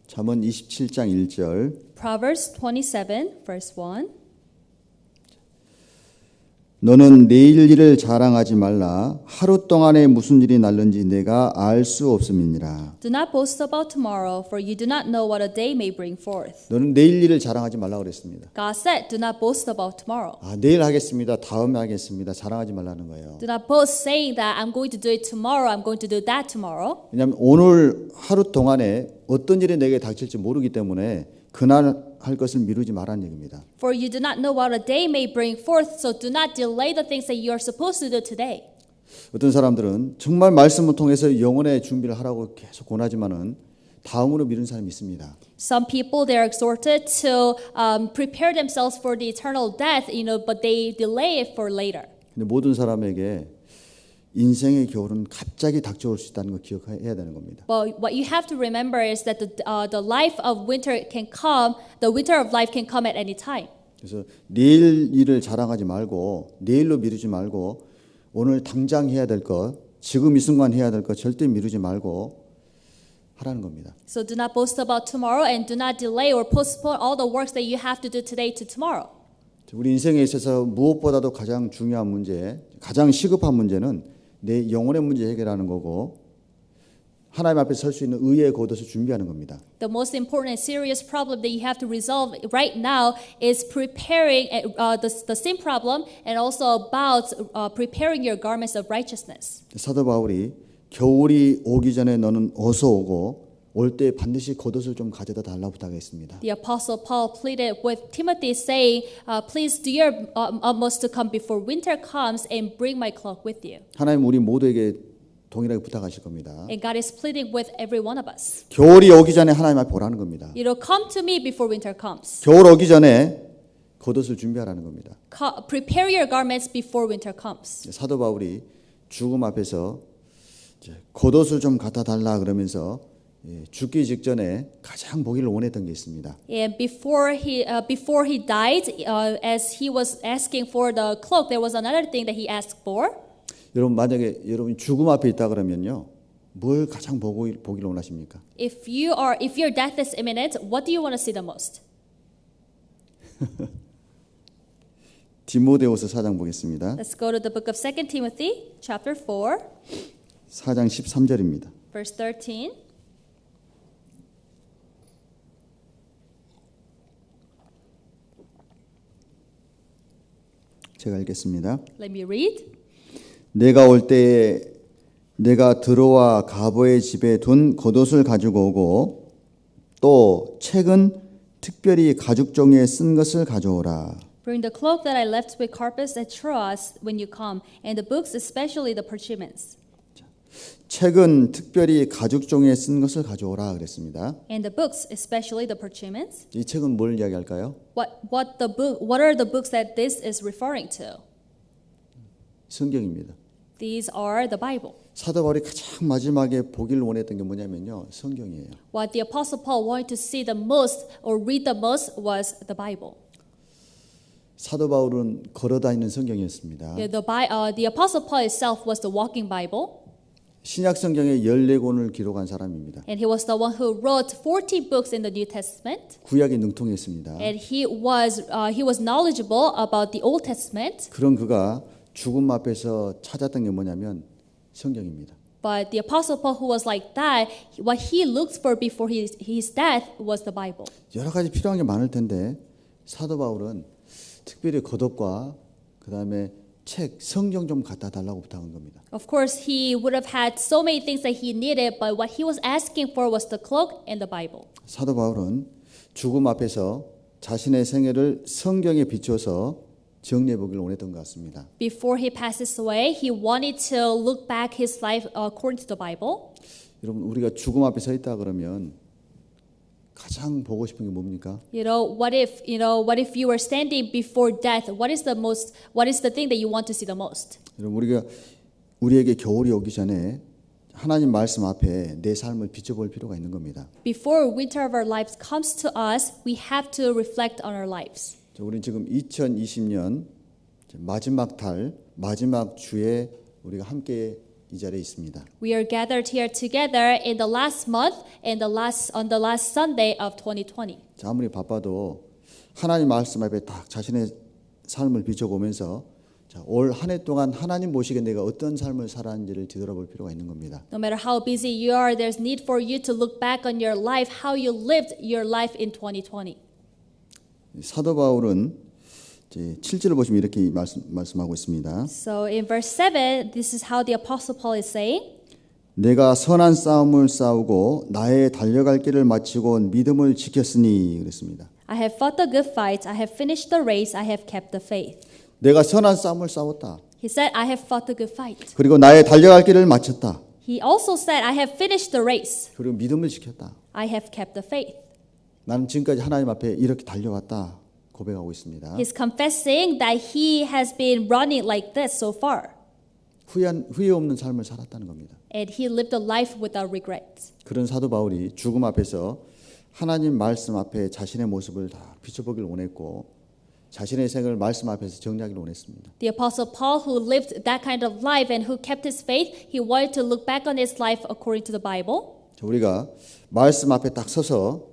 잠언 27장 1절 Proverbs 27, verse 1. 너는 내일 일을 자랑하지 말라. 하루 동안에 무슨 일이 날는지 내가 알 수 없음이니라. Do not boast about tomorrow, for you do not know what a day may bring forth. 너는 내일 일을 자랑하지 말라 그랬습니다. God said, do not boast about tomorrow. 내일 하겠습니다. 다음에 하겠습니다. 자랑하지 말라는 거예요. Do not boast saying that I'm going to do it tomorrow, I'm going to do that tomorrow. 왜냐하면 오늘 하루 동안에 어떤 일이 내게 닥칠지 모르기 때문에 그날 할 것을 미루지 말라는 얘기입니다. For you do not know what a day may bring forth, so do not delay the things that you are supposed to do today. 어떤 사람들은 정말 말씀을 통해서 영혼의 준비를 하라고 계속 권하지만은 다음으로 미루는 사람이 있습니다. Some people they are exhorted to prepare themselves for the eternal death, but they delay it for later. 근데 모든 사람에게 인생의 겨울은 갑자기 닥쳐올 수 있다는 거 기억해야 되는 겁니다. But what you have to remember is that the life of winter can come, the winter of life can come at any time. 그래서 내일 일을 자랑하지 말고 내일로 미루지 말고 오늘 당장 해야 될 것, 지금 이 순간 해야 될 것 절대 미루지 말고 하라는 겁니다. So do not boast about tomorrow and do not delay or postpone all the works that you have to do today to tomorrow. 우리 인생에 있어서 무엇보다도 가장 중요한 문제, 가장 시급한 문제는 내 영혼의 문제 해결하는 거고 하나님 앞에 설 수 있는 의의 겉옷을 준비하는 겁니다. The most important and serious problem that you have to resolve right now is preparing the sin problem and also about preparing your garments of righteousness. 사도 바울이 겨울이 오기 전에 너는 어서 오고 올 때 반드시 겉옷을 좀 가져다 달라고 부탁했습니다. The apostle Paul pleaded with Timothy saying, please do your utmost to come before winter comes and bring my cloak with you. 하나님 우리 모두에게 동일하게 부탁하실 겁니다. And God is pleading with every one of us. 겨울이 오기 전에 하나님 앞에 오라는 겁니다. Come to me before winter comes. 겨울 오기 전에 겉옷을 준비하라는 겁니다. Prepare your garments before winter comes. 사도 바울이 죽음 앞에서 겉옷을 좀 갖다 달라 그러면서 죽기 직전에 가장 보기를 원했던 게 있습니다. And before he died, as he was asking for the cloak, there was another thing that he asked for. 여러분 만약에 여러분 죽음 앞에 있다 그러면요, 뭘 가장 보기를 원하십니까? If your death is imminent, what do you want to see the most? 디모데후서 4장 보겠습니다. Let's go to the book of 2 Timothy, chapter 4, 4장 13절입니다. verse 13. 제가 읽겠습니다. Let me read. 내가 올 때에 내가 드로와 가보의 집에 둔 겉옷을 가지고 오고 또 책은 특별히 가죽 종이에 쓴 것을 가져오라. Bring the cloak that I left with Carpus at Troas when you come, and the books, especially the parchments. 책은 특별히 가죽 종이에 쓴 것을 가져오라 그랬습니다. And the books, especially the parchments. 이 책은 뭘 이야기할까요? What are the books that this is referring to? 성경입니다. These are the Bible. 사도 바울이 가장 마지막에 보기를 원했던 게 뭐냐면요, 성경이에요. What the Apostle Paul wanted to see the most or read the most was the Bible. 사도 바울은 걸어다니는 성경이었습니다. The Apostle Paul himself was the walking Bible. 신약 성경의 14권을 기록한 사람입니다. And he was the one who wrote 40 books in the New Testament. 구약에 능통했습니다. And he was knowledgeable about the Old Testament. 그런 그가 죽음 앞에서 찾았던 게 뭐냐면 성경입니다. But the Apostle Paul, who was like that, what he looked for before his death was the Bible. 여러 가지 필요한 게 많을 텐데 사도 바울은 특별히 겉옷과 그다음에 책, 성경 좀 갖다 달라고 부탁한 겁니다. Of course, he would have had so many things that he needed, but what he was asking for was the cloak and the Bible. 사도 바울은 죽음 앞에서 자신의 생애를 성경에 비춰서 정리해 보기를 원했던 것 같습니다. Before he passes away, he wanted to look back his life according to the Bible. 여러분 우리가 죽음 앞에 서 있다 그러면 가장 보고 싶은 게 뭡니까? What if you were standing before death? What is the thing that you want to see the most? 여러분 우리에게 겨울이 오기 전에 하나님 말씀 앞에 내 삶을 비춰볼 필요가 있는 겁니다. Before winter of our lives comes to us, we have to reflect on our lives. 우리는 지금 2020년 마지막 달, 마지막 주에 우리가 함께 이 자리에 있습니다. We are gathered here together in the last month and on the last Sunday of 2020. 자, 아무리 바빠도 하나님 말씀 앞에 딱 자신의 삶을 비춰보면서 올 한 해 동안 하나님 보시기에 내가 어떤 삶을 살았는지를 뒤돌아볼 필요가 있는 겁니다. No matter how busy you are, there's need for you to look back on your life, how you lived your life in 2020. 사도 바울은 7절을 보시면 이렇게 말씀하고 있습니다. So in verse 7, this is how the Apostle Paul is saying. 내가 선한 싸움을 싸우고 나의 달려갈 길을 마치고 믿음을 지켰으니 그랬습니다. I have fought the good fight, I have finished the race, I have kept the faith. 내가 선한 싸움을 싸웠다. He said, I have fought the good fight. 그리고 나의 달려갈 길을 마쳤다. He also said, I have finished the race. 그리고 믿음을 지켰다. I have kept the faith. 나는 지금까지 하나님 앞에 이렇게 달려왔다 고백하고 있습니다. He's confessing that he has been running like this so far. 후회 없는 삶을 살았다는 겁니다. And he lived a life without regrets. 그런 사도 바울이 죽음 앞에서 하나님 말씀 앞에 자신의 모습을 다 비춰보길 원했고 자신의 생을 말씀 앞에서 정리하기를 원했습니다. The Apostle Paul, who lived that kind of life and who kept his faith, he wanted to look back on his life according to the Bible. 우리가 말씀 앞에 딱 서서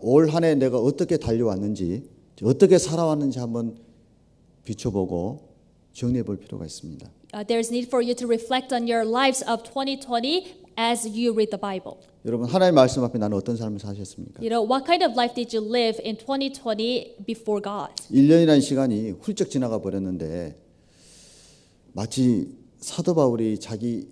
올 한 해 내가 어떻게 달려왔는지 어떻게 살아왔는지 한번 비춰보고 정리해 볼 필요가 있습니다. There's need for you to reflect on your lives of 2020 as you read the Bible. 여러분 하나님 말씀 앞에 나는 어떤 삶을 사셨습니까? What kind of life did you live in 2020 before God? 1년이라는 시간이 훌쩍 지나가 버렸는데 마치 사도 바울이 자기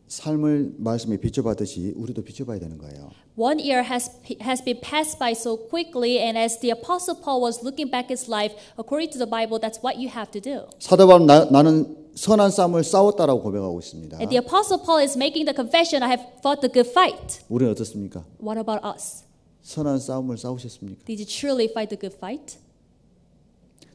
삶을 말씀에 비춰봤듯이 우리도 비춰봐야 되는 거예요. 1 year has been passed by so quickly, and as the Apostle Paul was looking back his life, according to the Bible, that's what you have to do. 사도 바울은 나는 선한 싸움을 싸웠다라고 고백하고 있습니다. And the Apostle Paul is making the confession, I have fought the good fight. 우리는 어떻습니까? What about us? 선한 싸움을 싸우셨습니까? Did you truly fight the good fight?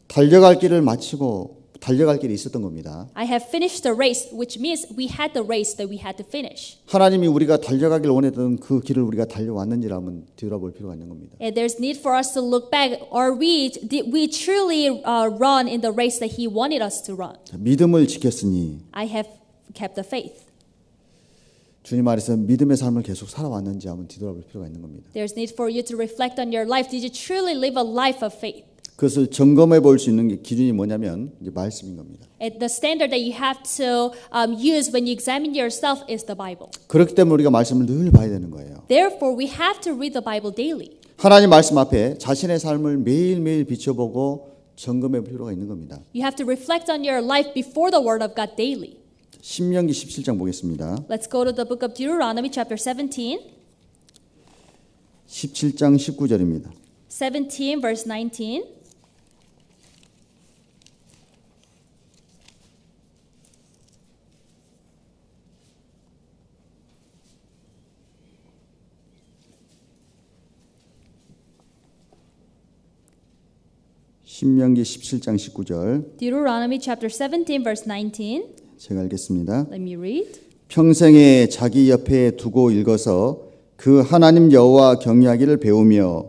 달려갈 길을 마치고 달려갈 길이 있었던 겁니다. I have finished the race, which means we had the race that we had to finish. 하나님이 우리가 달려가길 원했던 그 길을 우리가 달려왔는지를 한번 뒤돌아볼 필요가 있는 겁니다. And there's need for us to look back. Did we truly run in the race that He wanted us to run? 믿음을 지켰으니 I have kept the faith. 주님 안에서 믿음의 삶을 계속 살아왔는지 한번 뒤돌아볼 필요가 있는 겁니다. There's need for you to reflect on your life. Did you truly live a life of faith? 그것을 점검해 볼 수 있는 게 기준이 뭐냐면 이제 말씀인 겁니다. And the standard that you have to use when you examine yourself is the Bible. 그렇기 때문에 우리가 말씀을 늘 봐야 되는 거예요. Therefore, we have to read the Bible daily. 하나님 말씀 앞에 자신의 삶을 매일매일 비춰보고 점검해 볼 필요가 있는 겁니다. You have to reflect on your life before the Word of God daily. 신명기 17장 보겠습니다. Let's go to the book of Deuteronomy chapter 17. 17장 19절입니다. 17 verse 19. 신명기 17장 19절 Deuteronomy chapter 17 verse 19. 제가 읽겠습니다. Let me read. 평생에 자기 옆에 두고 읽어서 그 하나님 여호와 경외하기를 배우며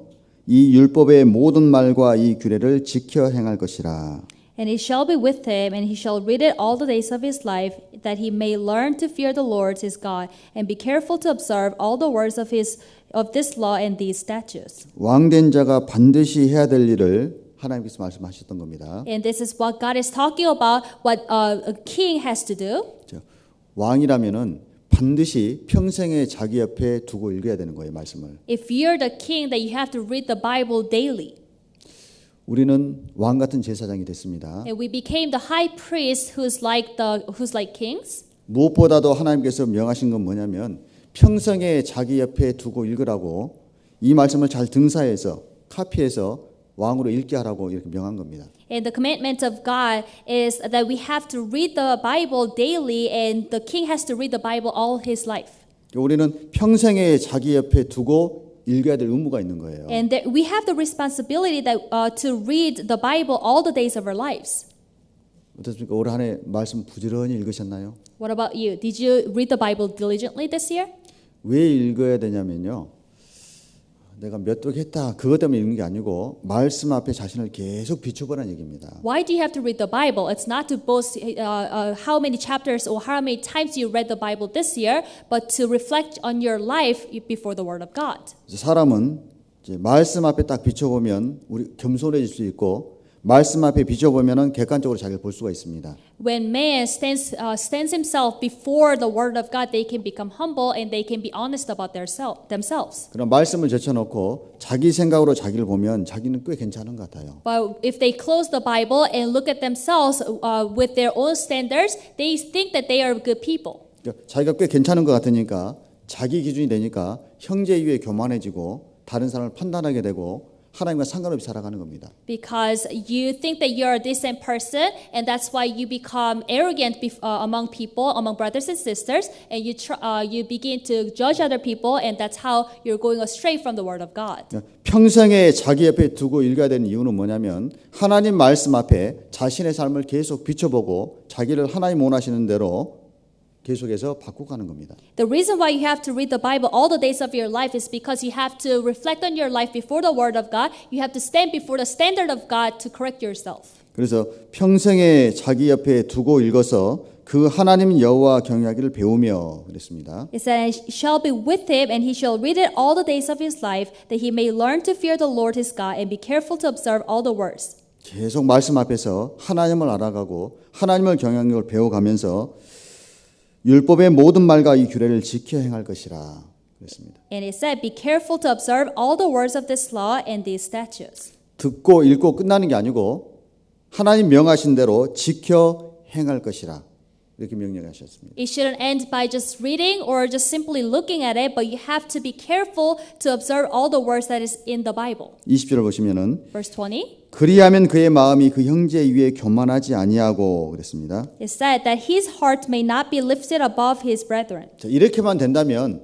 이 율법의 모든 말과 이 규례를 지켜 행할 것이라. And it shall be with him, and he shall read it all the days of his life, that he may learn to fear the Lord his God, and be careful to observe all the words of this law and these statutes. 왕된 자가 반드시 해야 될 일을 하나님께서 말씀하셨던 겁니다. And this is what God is talking about, what a king has to do. 왕이라면은 반드시 평생에 자기 옆에 두고 읽어야 되는 거예요, 말씀을. If you're the king, then you have to read the Bible daily. 우리는 왕 같은 제사장이 됐습니다. And we became the high priest who's like kings. 무엇보다도 하나님께서 명하신 건 뭐냐면 평생에 자기 옆에 두고 읽으라고 이 말씀을 잘 등사해서 카피해서 왕으로 읽게 하라고 이렇게 명한 겁니다. And the commandment of God is that we have to read the Bible daily, and the king has to read the Bible all his life. 우리는 평생에 자기 옆에 두고 읽어야 될 의무가 있는 거예요. And we have the responsibility that to read the Bible all the days of our lives. 어떻습니까? 올 한 해 말씀 부지런히 읽으셨나요? What about you? Did you read the Bible diligently this year? 왜 읽어야 되냐면요. 내가 몇 독 했다. 그것 때문에 읽는 게 아니고 말씀 앞에 자신을 계속 비춰보라는 얘기입니다. Why do you have to read the Bible? It's not to boast how many chapters or how many times you read the Bible this year, but to reflect on your life before the Word of God. 사람은 이제 말씀 앞에 딱 비춰보면 우리 겸손해질 수 있고 말씀 앞에 비춰보면은 객관적으로 자기를 볼 수가 있습니다. When man stands himself before the Word of God, they can become humble and they can be honest about themselves. 그럼 말씀을 제쳐놓고 자기 생각으로 자기를 보면 자기는 꽤 괜찮은 것 같아요. But if they close the Bible and look at themselves with their own standards, they think that they are good people. 그러니까 자기가 꽤 괜찮은 것 같으니까 자기 기준이 되니까 형제 위에 교만해지고 다른 사람을 판단하게 되고 하나님과 상관없이 살아가는 겁니다. Because you think that you're a decent person, and that's why you become arrogant among people, among brothers and sisters, and you begin to judge other people, and that's how you're going astray from the Word of God. 평생에 자기 옆에 두고 읽어야 되는 이유는 뭐냐면 하나님 말씀 앞에 자신의 삶을 계속 비춰보고 자기를 하나님 원하시는 대로 계속해서 바꿔가는 겁니다. The reason why you have to read the Bible all the days of your life is because you have to reflect on your life before the Word of God. You have to stand before the standard of God to correct yourself. 그래서 평생에 자기 옆에 두고 읽어서 그 하나님 여호와 경외하기를 배우며 그랬습니다. It said, "And shall be with him, and he shall read it all the days of his life, that he may learn to fear the Lord his God, and be careful to observe all the words." 계속 말씀 앞에서 하나님을 알아가고 하나님을 경외하는 걸 배워가면서 율법의 모든 말과 이 규례를 지켜 행할 것이라 그랬습니다. And it said, "Be careful to observe all the words of this law and these statutes." 듣고 읽고 끝나는 게 아니고 하나님 명하신 대로 지켜 행할 것이라 이렇게 명령하셨습니다. It shouldn't end by just reading or just simply looking at it, but you have to be careful to observe all the words that is in the Bible. 20절을 보시면은 Verse 20. 그리하면 그의 마음이 그 형제 위에 교만하지 아니하고 그랬습니다. It said that his heart may not be lifted above his brethren. 자, 이렇게만 된다면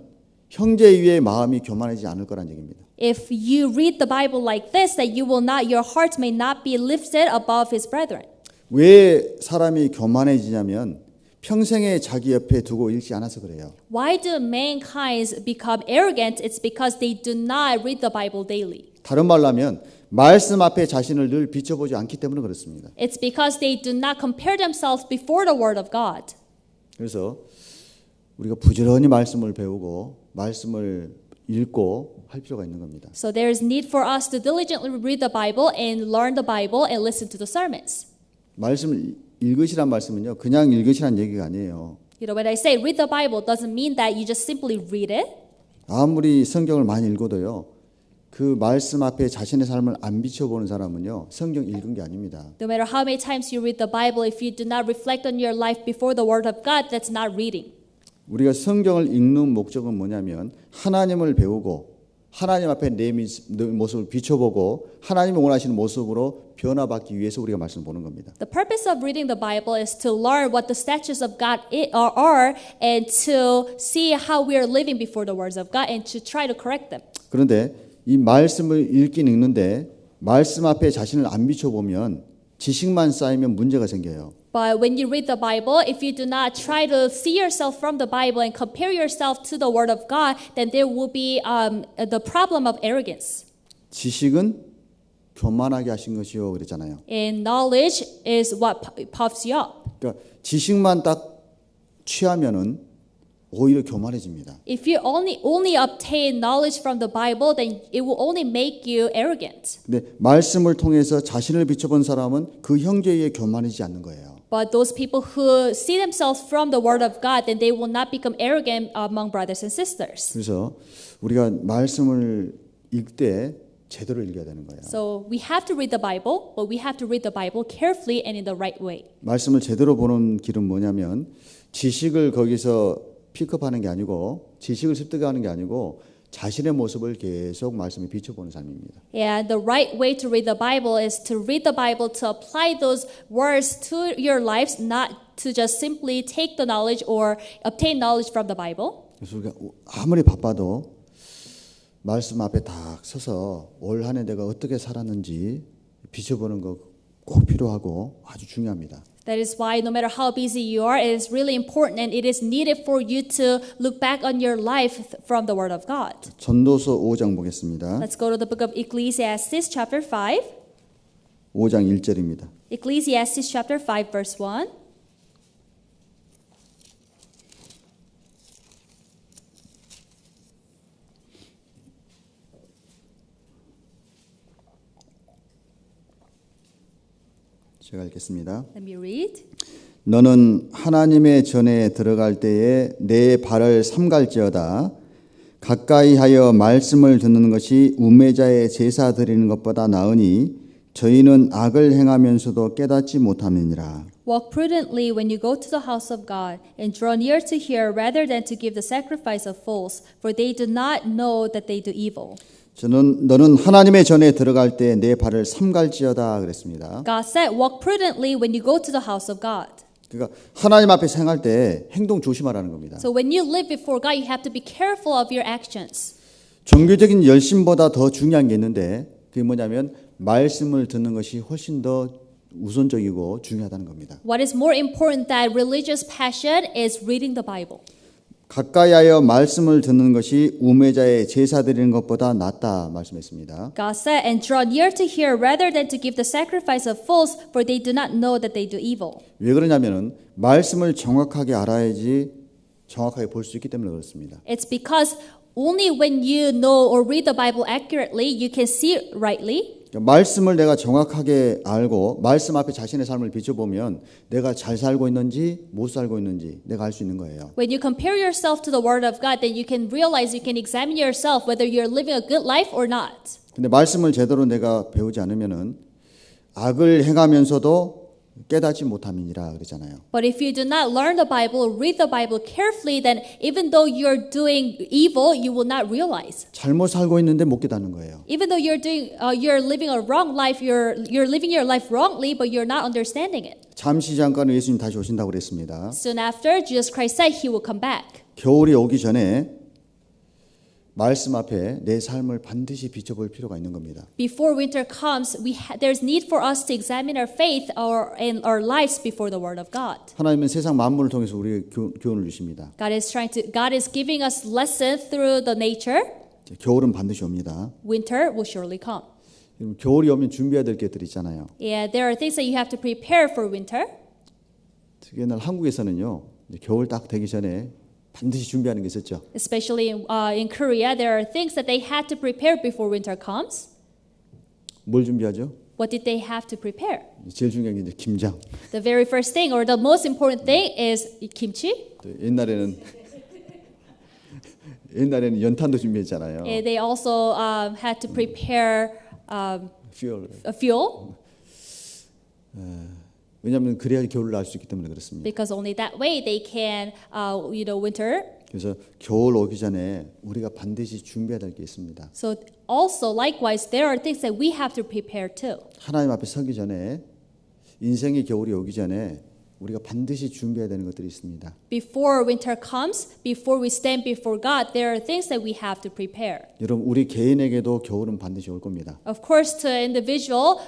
형제 위에 마음이 교만하지 않을 거란 얘기입니다. If you read the Bible like this, that your heart may not be lifted above his brethren. 왜 사람이 교만해지냐면 평생에 자기 옆에 두고 읽지 않아서 그래요. Why do mankind become arrogant? It's because they do not read the Bible daily. 다른 말로 하면 말씀 앞에 자신을 늘 비춰보지 않기 때문에 그렇습니다. It's because they do not compare themselves before the Word of God. 그래서 우리가 부지런히 말씀을 배우고 말씀을 읽고 할 필요가 있는 겁니다. So there is need for us to diligently read the Bible and learn the Bible and listen to the sermons. 말씀을 읽으시란 말씀은요. 그냥 읽으시란 얘기가 아니에요. You know, when I say read the Bible, doesn't mean that you just simply read it. 아무리 성경을 많이 읽어도요. 그 말씀 앞에 자신의 삶을 안 비춰보는 사람은요. 성경 읽은 게 아닙니다. No matter how many times you read the Bible, if you do not reflect on your life before the Word of God, that's not reading. 우리가 성경을 읽는 목적은 뭐냐면 하나님을 배우고 하나님 앞에 내 모습을 비춰보고 하나님이 원하시는 모습으로 변화받기 위해서 우리가 말씀을 보는 겁니다. The purpose of reading the Bible is to learn what the statutes of God are and to see how we are living before the words of God and to try to correct them. 그런데 이 말씀을 읽긴 읽는데 말씀 앞에 자신을 안 비춰보면 지식만 쌓이면 문제가 생겨요. But when you read the Bible, if you do not try to see yourself from the Bible and compare yourself to the Word of God, then there will be the problem of arrogance. 지식은 교만하게 하신 것이요 그랬잖아요. And knowledge is what puffs you up. 그러니까 지식만 딱 취하면은 오히려 교만해집니다. If you only obtain knowledge from the Bible, then it will only make you arrogant. 근데 말씀을 통해서 자신을 비춰본 사람은 그 형제에 교만해지지 않는 거예요. But those people who see themselves from the Word of God, then they will not become arrogant among brothers and sisters. 그래서 우리가 말씀을 읽을 때 제대로 읽어야 되는 거예요. So we have to read the Bible, but we have to read the Bible carefully and in the right way. 말씀을 제대로 보는 길은 뭐냐면 지식을 거기서 픽업하는 게 아니고 지식을 습득하는 게 아니고 자신의 모습을 계속 말씀에 비춰보는 삶입니다. And the right way to read the Bible is to read the Bible to apply those words to your lives, not to just simply take the knowledge or obtain knowledge from the Bible. 그래서 우리가 아무리 바빠도 말씀 앞에 딱 서서 올 한 해 내가 어떻게 살았는지 비춰보는 거 꼭 필요하고 아주 중요합니다. That is why no matter how busy you are, it is really important and it is needed for you to look back on your life from the Word of God. 전도서 5장 보겠습니다. Let's go to the book of Ecclesiastes chapter 5. 5장 1절입니다. Ecclesiastes chapter 5 verse 1. 제가 읽겠습니다. Let me read. 너는 하나님의 전에 들어갈 때에 내 발을 삼갈지어다. 가까이 하여 말씀을 듣는 것이 우매자의 제사 드리는 것보다 나으니 저희는 악을 행하면서도 깨닫지 못함이니라. Walk prudently when you go to the house of God, and draw near to hear rather than to give the sacrifice of fools, for they do not know that they do evil. 너는 하나님의 전에 들어갈 때 내 발을 삼갈지어다 그랬습니다. God said, walk prudently when you go to the house of God. 그러니까 하나님 앞에 행할 때 행동 조심하라는 겁니다. So when you live before God, you have to be careful of your actions. 종교적인 열심보다 더 중요한 게 있는데 그게 뭐냐면 말씀을 듣는 것이 훨씬 더 우선적이고 중요하다는 겁니다. What is more important than religious passion is reading the Bible. 가까이 하여 말씀을 듣는 것이 우매자의 제사 드리는 것보다 낫다 말씀했습니다. God said, and draw near to hear rather than to give the sacrifice of fools, for they do not know that they do evil. 왜 그러냐면은 말씀을 정확하게 알아야지 정확하게 볼 수 있기 때문에 그렇습니다. It's because only when you know or read the Bible accurately, you can see it rightly. 말씀을 내가 정확하게 알고 말씀 앞에 자신의 삶을 비춰보면 내가 잘 살고 있는지 못 살고 있는지 내가 알 수 있는 거예요. When you compare yourself to the Word of God, then you can realize, you can examine yourself whether you're living a good life or not. 근데 말씀을 제대로 내가 배우지 않으면은 악을 행하면서도 깨닫지 못함이니라 그랬잖아요. But if you do not learn the Bible, read the Bible carefully, then even though you're doing evil, you will not realize. 잘못 살고 있는데 못 깨닫는 거예요. Even though you're living a wrong life, you're living your life wrongly, but you're not understanding it. 잠시 잠깐 예수님 다시 오신다고 그랬습니다. Soon after, Jesus Christ said He will come back. 겨울이 오기 전에 말씀 앞에 내 삶을 반드시 비춰볼 필요가 있는 겁니다. Before winter comes, there's need for us to examine our faith and our lives before the Word of God. 하나님은 세상 만물을 통해서 우리에게 교훈을 주십니다. God is giving us lessons through the nature. 겨울은 반드시 옵니다. Winter will surely come. 겨울이 오면 준비해야 될 것들이 있잖아요. Yeah, there are things that you have to prepare for winter. 특히 옛날 한국에서는요, 겨울 딱 되기 전에 반드시 준비하는 게 있었죠. Especially in Korea, there are things that they had to prepare before winter comes. 뭘 준비하죠? What did they have to prepare? 제일 중요한 게 이제 김장. The very first thing or the most important thing is kimchi. 옛날에는 연탄도 준비했잖아요. And they also had to prepare fuel. a fuel. 왜냐하면 그래야 겨울을 알 수 있기 때문에 그렇습니다. Because only that way they can, winter. 그래서 겨울 오기 전에 우리가 반드시 준비해야 될 게 있습니다. So also likewise, there are things that we have to prepare too. 하나님 앞에 서기 전에 인생의 겨울이 오기 전에 우리가 반드시 준비해야 되는 것들이 있습니다. Before winter comes, before we stand before God, there are things that we have to prepare. 여러분 우리 개인에게도 겨울은 반드시 올 겁니다. Of course, to an individual,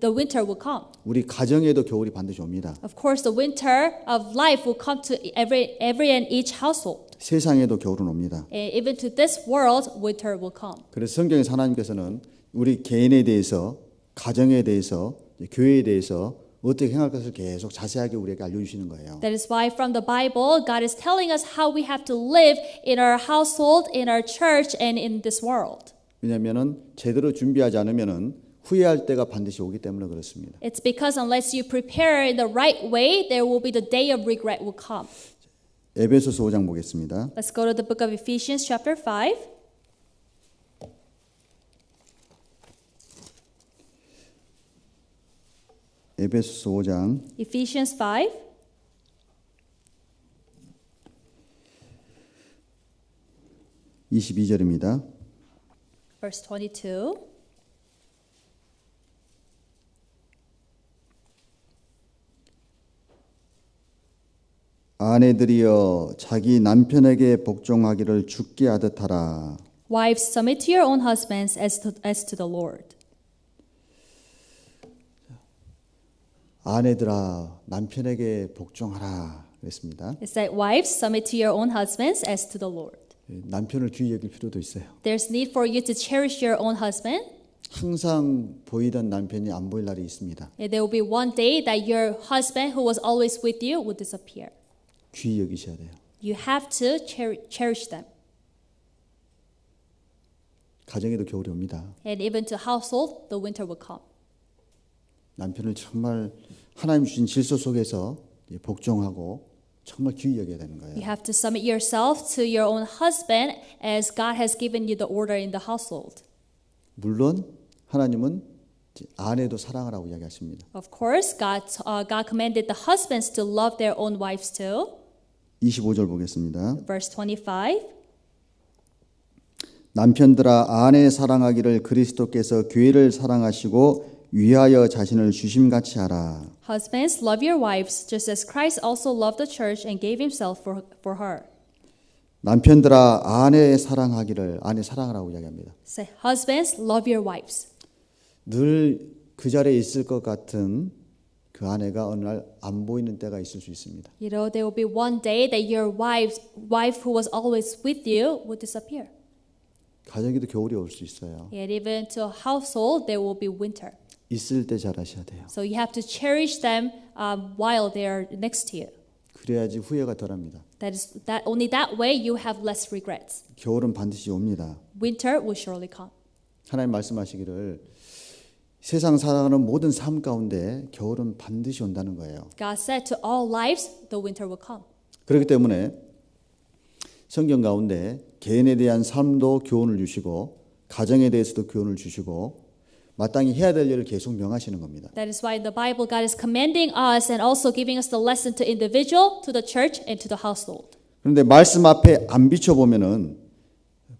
the winter will come. 우리 가정에도 겨울이 반드시 옵니다. Of course, the winter of life will come to every and each household. 세상에도 겨울은 옵니다. And even to this world, winter will come. 그래서 성경에서 하나님께서는 우리 개인에 대해서 가정에 대해서 교회에 대해서 어떻게 행할 것을 계속 자세하게 우리에게 알려주시는 거예요. That is why from the Bible, God is telling us how we have to live in our household, in our church, and in this world. 왜냐하면은 제대로 준비하지 않으면은 후회할 때가 반드시 오기 때문에 그렇습니다. It's because unless you prepare in the right way, there will be the day of regret will come. 에베소서 5장 보겠습니다. Let's go to the book of Ephesians chapter 5. 에베소서 5장 Ephesians 5, 22절입니다. verse 22. 아내들이여 자기 남편에게 복종하기를 죽게 하듯 하라. Wives, submit to your own husbands as to the Lord. 아내들아 남편에게 복종하라 그랬습니다. It said, wives, submit to your own husbands as to the Lord. 남편을 귀히 여길 필요도 있어요. There's need for you to cherish your own husband. 항상 보이던 남편이 안 보일 날이 있습니다. And there will be one day that your husband who was always with you will disappear. 귀히 여기셔야 돼요. You have to cherish them. 가정에도 겨울이 옵니다. And even to household, the winter will come. 남편을 정말 하나님 주신 질서 속에서 복종하고 정말 귀히 여겨야 되는 거예요. You have to submit yourself to your own husband as God has given you the order in the household. 물론 하나님은 아내도 사랑하라고 이야기하십니다. Of course, God commanded the husbands to love their own wives too. 25절 보겠습니다. Verse 25. 남편들아 아내 사랑하기를 그리스도께서 교회를 사랑하시고 위하여 자신을 주심같이 하라. Husbands, love your wives, just as Christ also loved the church and gave himself for her. 남편들아 아내 사랑하기를 아내 사랑하라고 이야기합니다. Say, husbands, love your wives. 늘 그 자리에 있을 것 같은 그 아내가 어느 날 안 보이는 때가 있을 수 있습니다. You know, there will be one day that your wife who was always with you will disappear. 가정에도 겨울이 올 수 있어요. And even to a household, there will be winter. 있을 때 잘하셔야 돼요. So you have to cherish them while they are next to you. 그래야지 후회가 덜합니다. Only that way you have less regrets. 겨울은 반드시 옵니다. Winter will surely come. 하나님 말씀하시기를 세상 살아가는 모든 삶 가운데 겨울은 반드시 온다는 거예요. God said to all lives, the winter will come. 그렇기 때문에 성경 가운데 개인에 대한 삶도 교훈을 주시고 가정에 대해서도 교훈을 주시고 마땅히 해야 될 일을 계속 명하시는 겁니다. That is why in the Bible God is commanding us and also giving us the lesson to individual, to the church, and to the household. 그런데 말씀 앞에 안 비춰보면은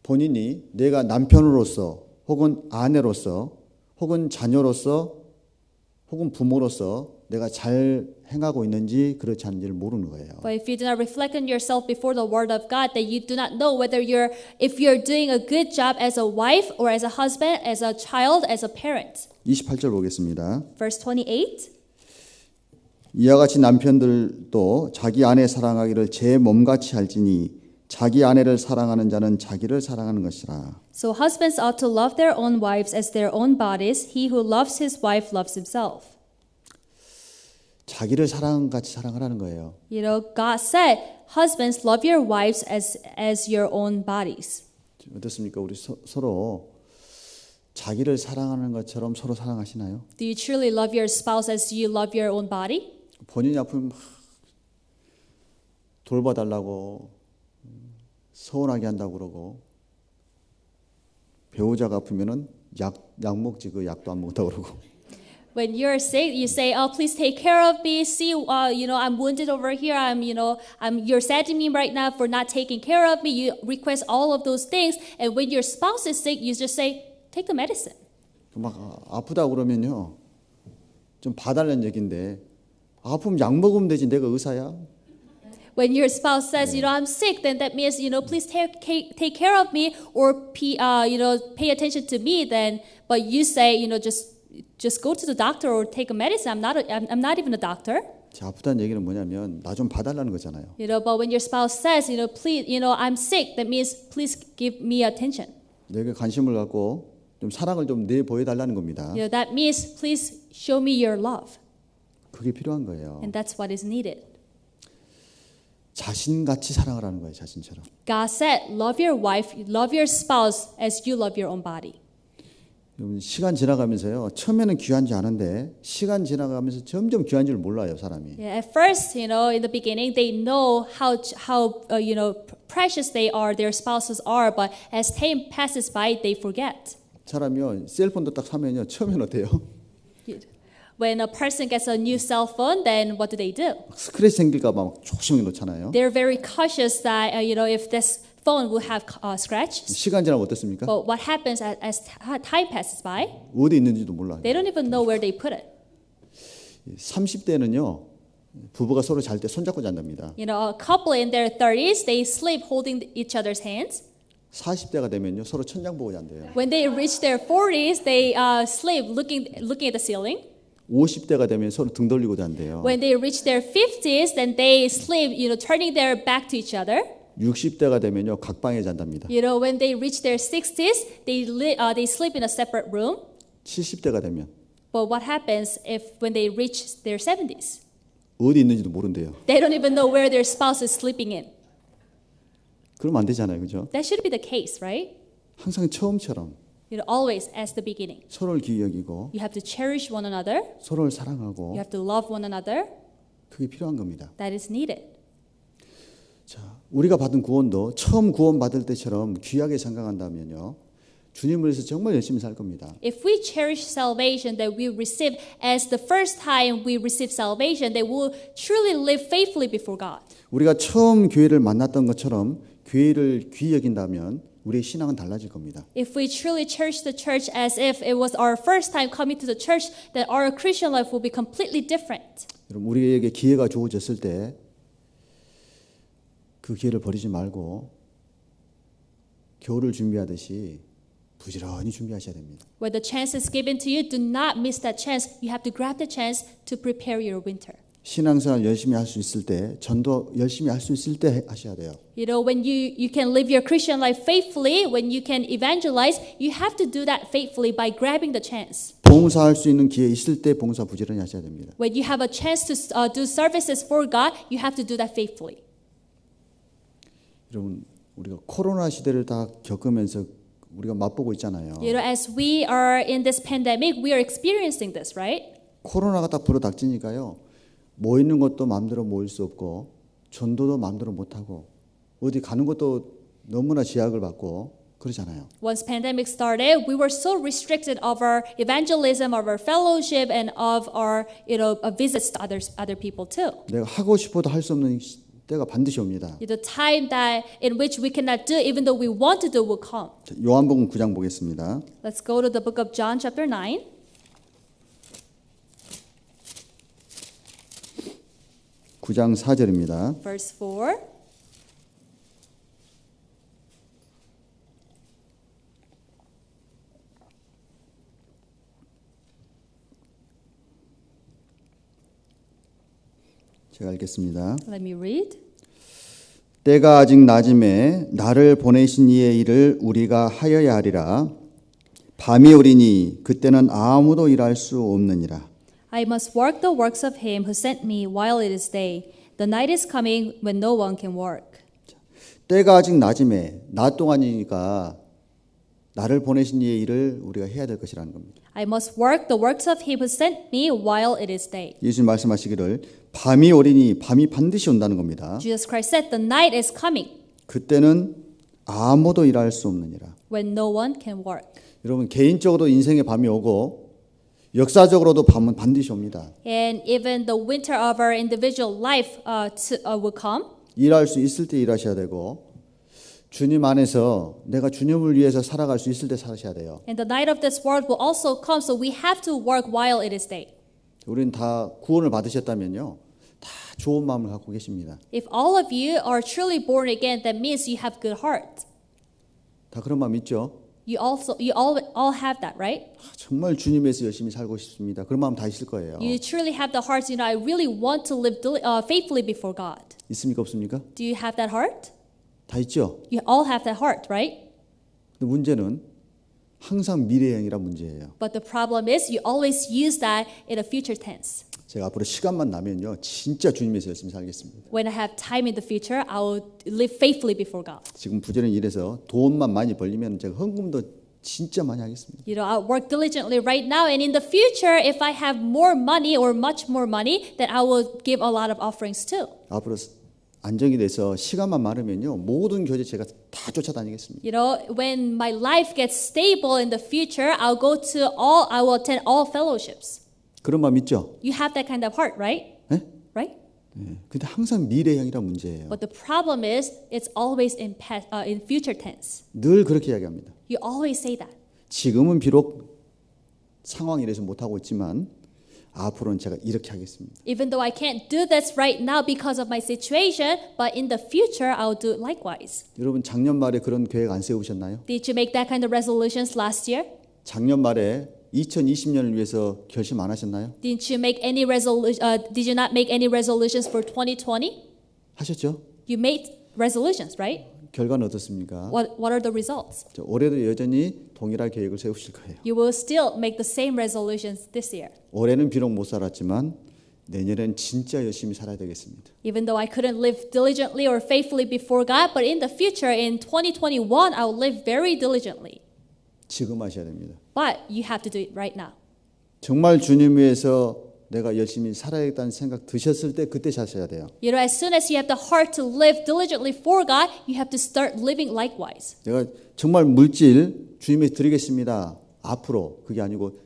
본인이 내가 남편으로서 혹은 아내로서 혹은 자녀로서 혹은 부모로서 내가 잘 행하고 있는지 그렇지 않은지를 모르는 거예요. But if you do not reflect on yourself before the Word of God, then you do not know whether if you're doing a good job as a wife or as a husband, as a child, as a parent. 28절 보겠습니다. Verse 28. 이와 같이 남편들도 자기 아내 사랑하기를 제 몸같이 할지니 자기 아내를 사랑하는 자는 자기를 사랑하는 것이라. So husbands ought to love their own wives as their own bodies. He who loves his wife loves himself. 자기를 사랑같이 사랑하라는 거예요. You know, God said, husbands, love your wives as your own bodies. 어떻습니까? 우리 서로 자기를 사랑하는 것처럼 서로 사랑하시나요? Do you truly love your spouse as you love your own body? 본인이 아프면 막 돌봐달라고 서운하게 한다고 그러고 배우자가 아프면은 약 먹지 그 약도 안 먹다고 그러고 When you're sick, you say, "Oh, please take care of me. See, I'm wounded over here. You're sad to me right now for not taking care of me." You request all of those things, and when your spouse is sick, you just say, "Take the medicine." 막 아프다 그러면요 좀 봐달라는 얘기인데 아프면 약 먹으면 되지 내가 의사야? When your spouse says, "I'm sick," then that means, please take care of me or pay attention to me. Then, but you say, just go to the doctor or take a medicine. I'm not even a doctor. 자, 아프다는 얘기는 뭐냐면 나 좀 봐달라는 거잖아요. But when your spouse says, please, I'm sick, that means please give me attention. 내게 관심을 갖고 좀 사랑을 좀 내보여 달라는 겁니다. You know, that means please show me your love. 그게 필요한 거예요. And that's what is needed. 자신같이 사랑을 하는 거예요. 자신처럼. God said, love your wife, love your spouse as you love your own body. 여러분, 시간 지나가면서요. 처음에는 귀한 줄 아는데 시간 지나가면서 점점 귀한 줄 몰라요, 사람이. Yeah, at first, you know, in the beginning, they know how you know, precious they are, their spouses are, but as time passes by, they forget. 사람이요. 셀폰도 딱 사면요. 처음엔 어때요? When a person gets a new cell phone, then what do? 스크래치 생길까 봐 막 조심히 놓잖아요. They're very cautious that you know, if this phone will have scratches. 시간 지나면 어떻습니까? But what happens as time passes by? 어디 있는지도 몰라요. They don't even know where they put it. 30대는요. 부부가 서로 잘 때 손잡고 잔답니다. You know, a couple in their 30s, they sleep holding each other's hands. 40대가 되면요. 서로 천장 보고 잔대요. When they reach their 40s, they sleep looking at the ceiling. 50대가 되면 서로 등 돌리고 잔대요. When they reach their 50s, then they sleep, you know, turning their back to each other. 60대가 되면요. 각방에 잔답니다. You know, when they reach their 60s, they sleep in a separate room. 70대가 되면 But what happens when they reach their 70s? 어디 있는지도 모른대요. They don't even know where their spouse is sleeping in. 그러면 안 되잖아요. 그죠? That should be the case, right? 항상 처음처럼 You know, always as the beginning. 서로를 귀히 여기고 You have to cherish one another. 서로를 You 사랑하고 have to love one another. 그게 필요한 겁니다. That is needed. 자, 우리가 받은 구원도 처음 구원 받을 때처럼 귀하게 생각한다면요. 주님을 위해서 정말 열심히 살 겁니다. If we cherish salvation that we receive as the first time we receive salvation, they will truly live faithfully before God. 우리가 처음 교회를 만났던 것처럼 교회를 귀히 여긴다면 우리의 신앙은 달라질 겁니다. If we truly cherish the church as if it was our first time coming to the church, then our Christian life will be completely different. 여러분, 우리에게 기회가 주어졌을 때 그 기회를 버리지 말고 겨울을 준비하듯이 부지런히 준비하셔야 됩니다. When the chance is given to you, do not miss that chance. You have to grab the chance to prepare your winter. 신앙생활 열심히 할 수 있을 때, 전도 열심히 할 수 있을 때 하셔야 돼요. You know, when you can live your Christian life faithfully, when you can evangelize, you have to do that faithfully by grabbing the chance. 봉사할 수 있는 기회 있을 때 봉사 부지런히 하셔야 됩니다. When you have a chance to do services for God, you have to do that faithfully. 여러분, 우리가 코로나 시대를 다 겪으면서 우리가 맛보고 있잖아요. You know, as we are in this pandemic, we are experiencing this, right? 코로나가 딱 불어닥치니까요. 모이는 것도 마음대로 모일 수 없고 전도도 마음대로 못하고 어디 가는 것도 너무나 제약을 받고 그러잖아요. Once pandemic started, we were so restricted of our evangelism, of our fellowship, and of our visits to other people too. 내가 하고 싶어도 할 수 없는 때가 반드시 옵니다. The time that in which we cannot do, even though we want to do, will come. 자, 요한복음 9장 보겠습니다. Let's go to the book of John, chapter 9. 9장 4절입니다. Verse 4. 제가 읽겠습니다. Let me read. 때가 아직 낮음에 나를 보내신 이의 일을 우리가 하여야 하리라. 밤이 오리니 그때는 아무도 일할 수 없느니라. I must work the works of him who sent me while it is day. The night is coming when no one can work. 때가 아직 낮음에 낮 동안이니까 나를 보내신 이의 일을 우리가 해야 될 것이라는 겁니다. I must work the works of him who sent me while it is day. 예수님 말씀하시기를 밤이 오리니 밤이 반드시 온다는 겁니다. Jesus Christ said the night is coming 그때는 아무도 일할 수 없느니라. when no one can work. 여러분 개인적으로 인생에 밤이 오고 역사적으로도 밤은 반드시 옵니다. And even the winter of our individual life will come. 일할 수 있을 때 일하셔야 되고 주님 안에서 내가 주님을 위해서 살아갈 수 있을 때 살아셔야 돼요. And the night of this world will also come, so we have to work while it is day. 우리는 다 구원을 받으셨다면요. 다 좋은 마음을 갖고 계십니다. If all of you are truly born again, that means you have good heart. 다 그런 마음 있죠? You all have that, right? 정말 주님에서 열심히 살고 싶습니다. 그런 마음 다 있을 거예요. You truly have the heart, I really want to live faithfully before God. 있습니까 없습니까? Do you have that heart? 다 있죠? You all have that heart, right? 근데 문제는 항상 미래형이라 문제예요. But the problem is you always use that in a future tense. 제가 앞으로 시간만 나면요, 진짜 주님에서 열심히 살겠습니다. When I have time in the future, I will live faithfully before God. 지금 부지런히 일해서 돈만 많이 벌리면 제가 헌금도 진짜 많이 하겠습니다. You know, I'll work diligently right now, and in the future, if I have more money or much more money, then I will give a lot of offerings too. 앞으로 안정이 돼서 시간만 많으면요, 모든 교제 제가 다 쫓아다니겠습니다. You know, when my life gets stable in the future, I will attend all fellowships. 그런 마음 있죠? You have that kind of heart, right? 네? Right? 네. 근데 항상 미래형이라 문제예요. But the problem is, it's always in future tense. 늘 그렇게 이야기합니다. You always say that. 지금은 비록 상황이 이래서 못하고 있지만 앞으로는 제가 이렇게 하겠습니다. Even though I can't do this right now because of my situation, but in the future, I'll do it likewise. 여러분 작년 말에 그런 계획 안 세우셨나요? Did you make that kind of resolutions last year? 작년 말에 2020년을 위해서 결심 안 하셨나요? Did you not make any resolutions for 2020? 하셨죠? You made resolutions, right? 결과는 어떻습니까? What are the results? 올해도 여전히 동일한 계획을 세우실 거예요. You will still make the same resolutions this year. 올해는 비록 못 살았지만 내년엔 진짜 열심히 살아야 되겠습니다. Even though I couldn't live diligently or faithfully before God, but in the future, in 2021, I will live very diligently. 지금 하셔야 됩니다. But you have to do it right now. 정말 주님 위해서 내가 열심히 살아야겠다는 생각 드셨을 때 그때 사셔야 돼요. You know, as soon as you have the heart to live diligently for God, you have to start living likewise. 내가 정말 물질 주님에 드리겠습니다. 앞으로 그게 아니고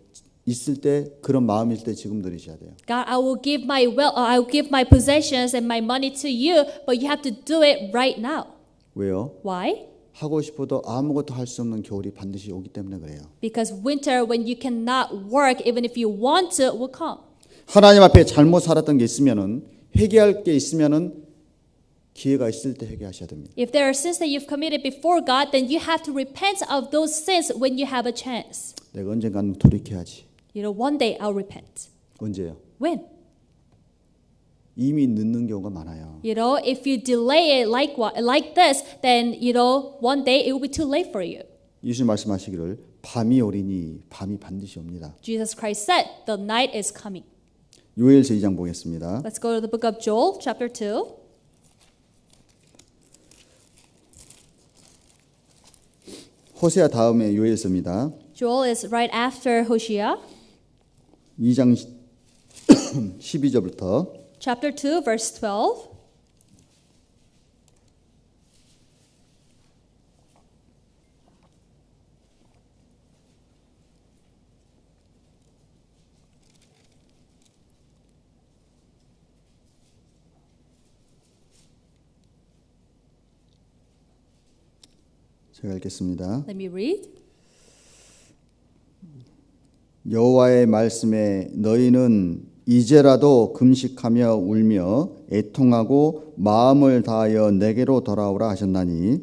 있을 때 그런 마음일 때 지금 드리셔야 돼요. God, I will give my possessions and my money to you, but you have to do it right now. 왜요? Why? 하고 싶어도 아무것도 할 수 없는 겨울이 반드시 오기 때문에 그래요. Because winter, when you cannot work, even if you want to, will come. 하나님 앞에 잘못 살았던 게 있으면은 회개할 게 있으면은 기회가 있을 때 회개하셔야 됩니다. If there are sins that you've committed before God, then you have to repent of those sins when you have a chance. 내가 언젠가는 돌이켜야지. You know, one day I'll repent. 언제요? When? 이미 늦는 경우가 많아요. You know, if you delay it like this, then, you know, one day it will be too late for you. 예수님 말씀하시기를 밤이 오리니 밤이 반드시 옵니다. Jesus Christ said, the night is coming. 요엘서 2장 보겠습니다. Let's go to the book of Joel, chapter 2. 호세아 다음에 요엘서입니다. Joel is right after Hosea. 2장 12절부터 Chapter 2, verse 12. 제가 읽겠습니다. Let me read. 여호와의 말씀에 너희는 이제라도 금식하며 울며 애통하고 마음을 다하여 내게로 돌아오라 하셨나니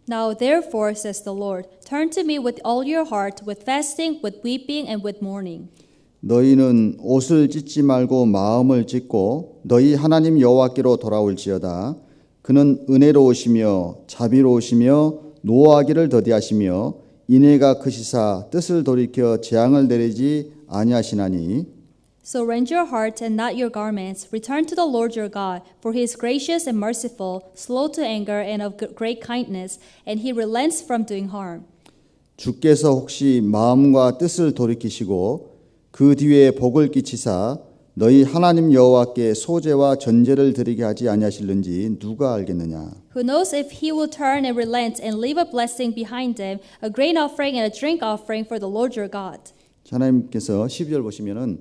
Now therefore, says the Lord, turn to me with all your heart, with fasting, with weeping, and with mourning. 너희는 옷을 찢지 말고 마음을 찢고 너희 하나님 여호와께로 돌아올지어다. 그는 은혜로우시며 자비로우시며 노하기를 더디하시며 인애가 크시사 뜻을 돌이켜 재앙을 내리지 아니하시나니 So rend your heart and not your garments. Return to the Lord your God, for he is gracious and merciful, slow to anger and of great kindness, and he relents from doing harm. 주께서 혹시 마음과 뜻을 돌이키시고 그 뒤에 복을 끼치사 너희 하나님 여호와께 소제와 전제를 드리게 하지 아니하실는지 누가 알겠느냐. Who knows if he will turn and relent and leave a blessing behind him, a grain offering and a drink offering for the Lord your God. 하나님께서 12절 보시면은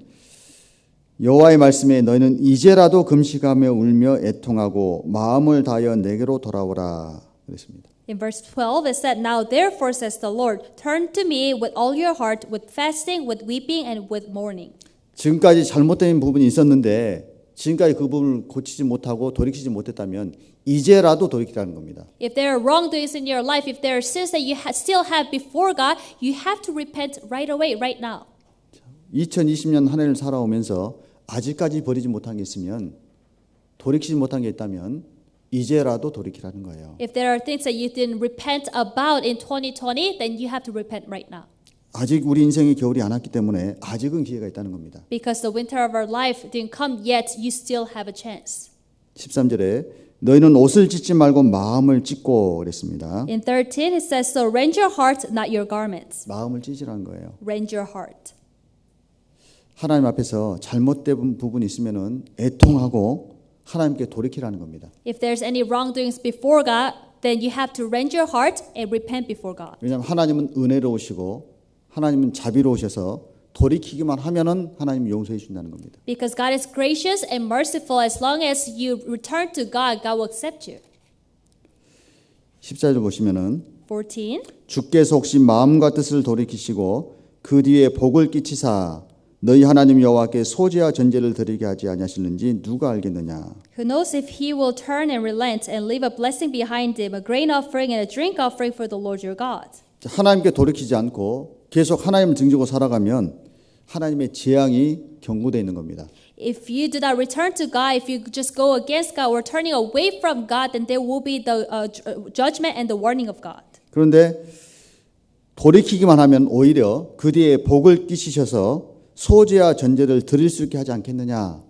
여호와의 말씀에 너희는 이제라도 금식하며 울며 애통하고 마음을 다하여 내게로 돌아오라 그랬습니다. In verse 12 it said, Now therefore, says the Lord, turn to me with all your heart, with fasting, with weeping, and with mourning. 지금까지 잘못된 부분이 있었는데 지금까지 그 부분을 고치지 못하고 돌이키지 못했다면 이제라도 돌이키라는 겁니다. If there are wrongdoings in your life, if there are sins that you still have before God, you have to repent right away, right now. 2020년 한 해를 살아오면서 아직까지 버리지 못한 게 있으면 돌이키지 못한 게 있다면 이제라도 돌이키라는 거예요. If there are things that you didn't repent about in 2020, then you have to repent right now. 아직 우리 인생의 겨울이 안 왔기 때문에 아직은 기회가 있다는 겁니다. Because the winter of our life didn't come yet, you still have a chance. 13절에 너희는 옷을 찢지 말고 마음을 찢고 그랬습니다. In 13, it says, so rend your heart, not your garments. 마음을 찢으라는 거예요. Rend your heart. 하나님 앞에서 잘못된 부분이 있으면은 애통하고 하나님께 돌이키라는 겁니다. If there's any wrongdoings before God, then you have to rend your heart and repent before God. 왜냐하면 하나님은 은혜로우시고 하나님은 자비로우셔서 돌이키기만 하면은 하나님 용서해 준다는 겁니다. Because God is gracious and merciful. As long as you return to God, God will accept you. 14절 보시면은 14. 주께서 혹시 마음과 뜻을 돌이키시고 그 뒤에 복을 끼치사 너희 하나님 여호와께 소제와 전제를 드리게 하지 아니하시는지 누가 알겠느냐. Who knows if he will turn and relent and leave a blessing behind him, a grain offering and a drink offering for the Lord your God. 하나님께 돌이키지 않고 계속 하나님을 등지고 살아가면 하나님의 재앙이 경고되어 있는 겁니다. If you do not return to God, if you just go against God or turning away from God, then there will be the judgment and the warning of God. 그런데 돌이키기만 하면 오히려 그 뒤에 복을 끼치셔서 소제와 전제를 드릴 수 있게 하지 않겠느냐.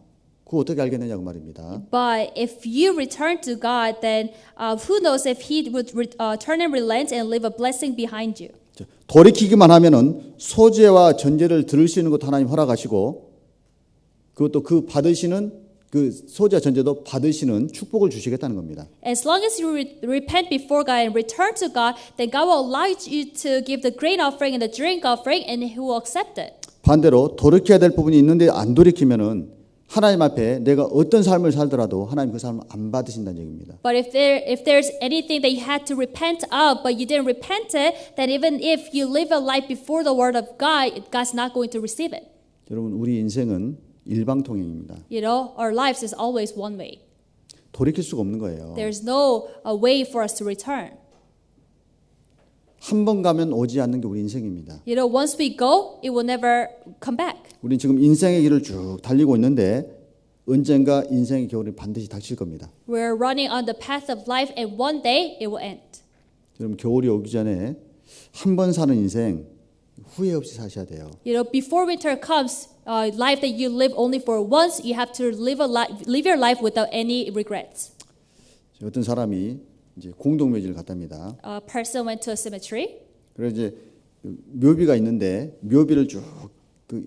그거 어떻게 알겠느냐고 말입니다. But if you return to God, then who knows if He would turn and relent and leave a blessing behind you. 돌이키기만 하면은 소제와 전제를 드릴 수 있는 것도 하나님 허락하시고 그것도 그 받으시는 그 소제와 전제도 받으시는 축복을 주시겠다는 겁니다. As long as you repent before God and return to God, then God will allow you to give the grain offering and the drink offering, and He will accept it. 반대로 돌이켜야 될 부분이 있는데 안 돌이키면은 하나님 앞에 내가 어떤 삶을 살더라도 하나님 그 삶을 안 받으신다는 얘기입니다. But if there's anything that you had to repent of, but you didn't repent it, then even if you live a life before the Word of God, God's not going to receive it. 여러분 우리 인생은 일방통행입니다. You know, our lives is always one way. 돌이킬 수가 없는 거예요. There's no way for us to return. 한 번 가면 오지 않는 게 우리 인생입니다. You know, once we go, it will never come back. 우리는 지금 인생의 길을 쭉 달리고 있는데 언젠가 인생의 겨울이 반드시 닥칠 겁니다. We're running on the path of life, and one day it will end. 여러분 겨울이 오기 전에 한 번 사는 인생 후회 없이 사셔야 돼요. You know, before winter comes, life that you live only for once, you have to live your life without any regrets. 어떤 사람이 이제 공동묘지를 갔답니다. A person went to a cemetery. 그래서 이제 묘비가 있는데 묘비를 쭉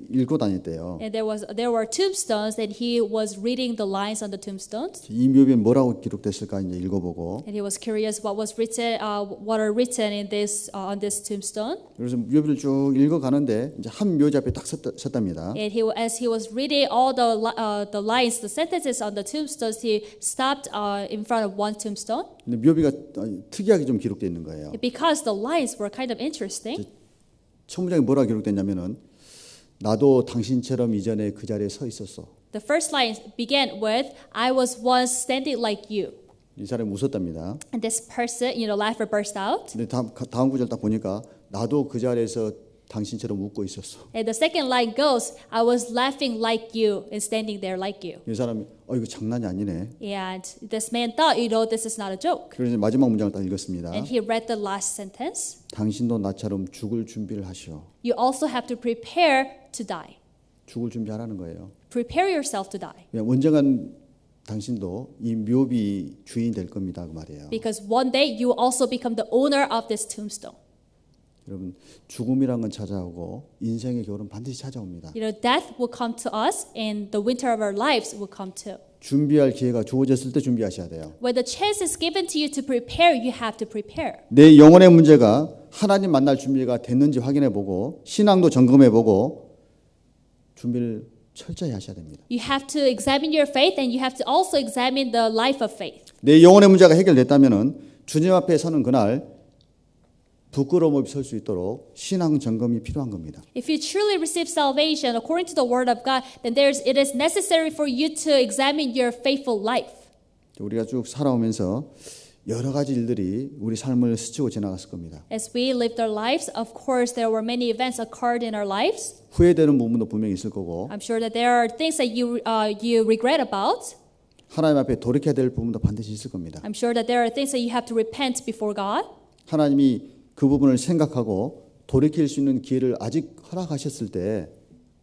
읽고 다녔대요. And there were tombstones, and he was reading the lines on the tombstones. 이 묘비에 뭐라고 기록됐을까 이제 읽어보고. And he was curious what are written in this on this tombstone. 그래서 묘비를 쭉 읽어가는데 이제 한 묘지 앞에 딱 섰답니다. And as he was reading all the lines, the sentences on the tombstones, he stopped in front of one tombstone. 근데 묘비가 특이하게 좀 기록되어 있는 거예요. Because the lines were kind of interesting. 첫 문장에 뭐라고 기록됐냐면은 나도 당신처럼 이전에 그 자리에 서 있었어. The first line began with, I was once standing like you. 이 사람이 웃었답니다. And this person, laughter burst out. 근데 다음 구절 딱 보니까 나도 그 자리에서 당신처럼 웃고 있었어. And the second line goes, I was laughing like you and standing there like you. 이 사람이 이거 장난이 아니네. And this man thought, this is not a joke. 그래서 마지막 문장을 딱 읽었습니다. And he read the last sentence. 당신도 나처럼 죽을 준비를 하시오. You also have to prepare to die. 죽을 준비하라는 거예요. Prepare yourself to die. 언젠간 당신도 이 묘비 주인이 될 겁니다. 그 말이에요. Because one day you will also become the owner of this tombstone. 여러분 죽음이란 건 찾아오고 인생의 겨울은 반드시 찾아옵니다. Death will come to us, and the winter of our lives will come too. 준비할 기회가 주어졌을 때 준비하셔야 돼요. When the chance is given to you to prepare, you have to prepare. 내 영혼의 문제가 하나님 만날 준비가 됐는지 확인해보고 신앙도 점검해보고 준비를 철저히 하셔야 됩니다. You have to examine your faith, and you have to also examine the life of faith. 내 영혼의 문제가 해결됐다면은 주님 앞에 서는 그날 부끄러움 없이 설 수 있도록 신앙 점검이 필요한 겁니다. If you truly receive salvation according to the Word of God, then it is necessary for you to examine your faithful life. 우리가 쭉 살아오면서 여러 가지 일들이 우리 삶을 스치고 지나갔을 겁니다. As we lived our lives, of course, there were many events occurred in our lives. 후회되는 부분도 분명히 있을 거고 I'm sure that there are things that you regret about. 하나님 앞에 돌이켜야 될 부분도 반드시 있을 겁니다. I'm sure that there are things that you have to repent before God. 하나님이 그 부분을 생각하고 돌이킬 수 있는 기회를 아직 허락하셨을 때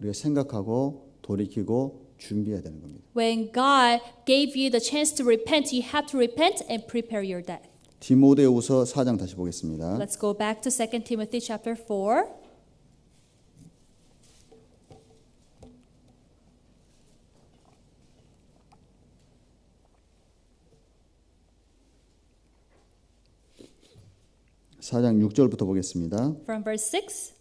우리가 생각하고 돌이키고 준비해야 되는 겁니다. When God gave you the chance to repent, you have to repent and prepare your death. 디모데후서 4장 다시 보겠습니다. Let's go back to 2 Timothy chapter 4. 사장 6절부터 보겠습니다. From verse 6.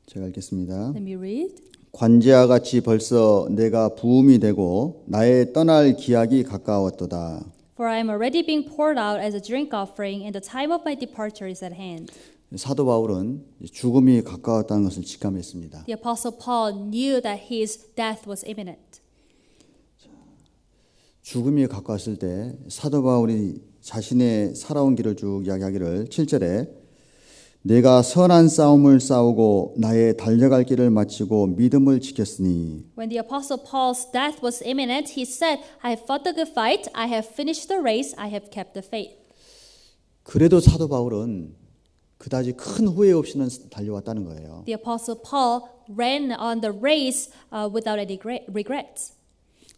제가 읽겠습니다. Let me read. 관제와 같이 벌써 내가 부음이 되고 나의 떠날 기약이 가까웠도다. For I am already being poured out as a drink offering, and the time of my departure is at hand. 사도 바울은 죽음이 가까웠다는 것을 직감했습니다. The Apostle Paul knew that his death was imminent. 죽음이 가까웠을 때 사도 바울이 자신의 살아온 길을 쭉 이야기하기를 7절에 내가 선한 싸움을 싸우고 나의 달려갈 길을 마치고 믿음을 지켰으니 When the Apostle Paul's death was imminent, he said, I have fought the good fight, I have finished the race, I have kept the faith. 그래도 사도 바울은 그다지 큰 후회 없이는 달려왔다는 거예요. The Apostle Paul ran on the race without any regrets.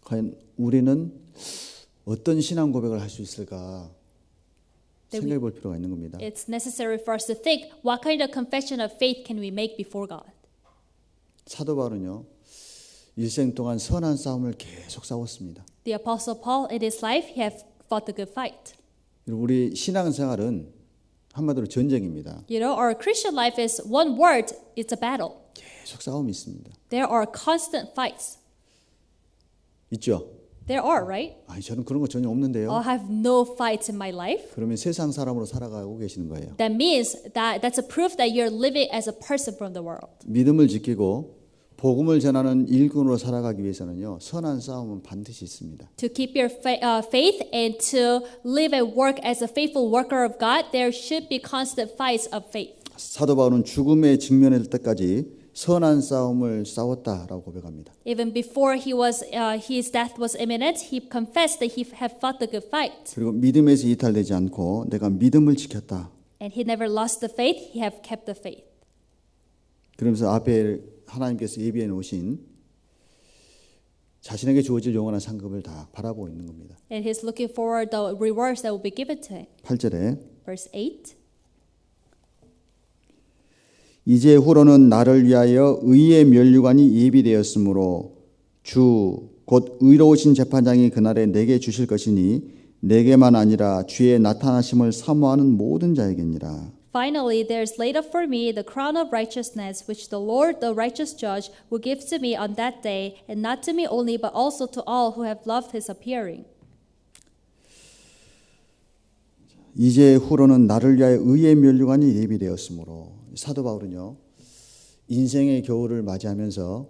과연 우리는 어떤 신앙 고백을 할 수 있을까 생각해 볼 필요가 있는 겁니다. It's necessary for us to think, what kind of confession of faith can we make before God? 사도 바울은요. 일생 동안 선한 싸움을 계속 싸웠습니다. The Apostle Paul, in his life, he have fought the good fight. 우리 신앙생활은 한마디로 전쟁입니다. You know, our Christian life is one word, it's a battle. 계속 싸움이 있습니다. There are constant fights. 있죠? There are, right? 아니 저는 그런 거 전혀 없는데요. I have no fights in my life. 그러면 세상 사람으로 살아가고 계시는 거예요. That means that that's a proof that you're living as a person from the world. 믿음을 지키고 복음을 전하는 일꾼으로 살아가기 위해서는요. 선한 싸움은 반드시 있습니다. To keep your faith and to live and work as a faithful worker of God, there should be constant fights of faith. 사도 바울은 죽음에 직면할 때까지 선한 싸움을 싸웠다라고 고백합니다. Even before his death was imminent, he confessed that he had fought the good fight. 그리고 믿음에서 이탈되지 않고 내가 믿음을 지켰다. And he never lost the faith, he have kept the faith. 그러면서 앞에 하나님께서 예비해 놓으신 자신에게 주어질 영원한 상급을 다 바라보고 있는 겁니다. And he's looking forward the rewards that will be given to him. 8절에 Verse 8. 이제 후로는 나를 위하여 의의 면류관이 예비되었으므로 주 곧 의로우신 재판장이 그날에 내게 주실 것이니 내게만 아니라 주의 나타나심을 사모하는 모든 자에게니라. Finally, there is laid up for me the crown of righteousness, which the Lord, the righteous judge, will give to me on that day, and not to me only, but also to all who have loved his appearing. 이제 후로는 나를 위하여 의의 면류관이 예비되었으므로 사도 바울은요 인생의 겨울을 맞이하면서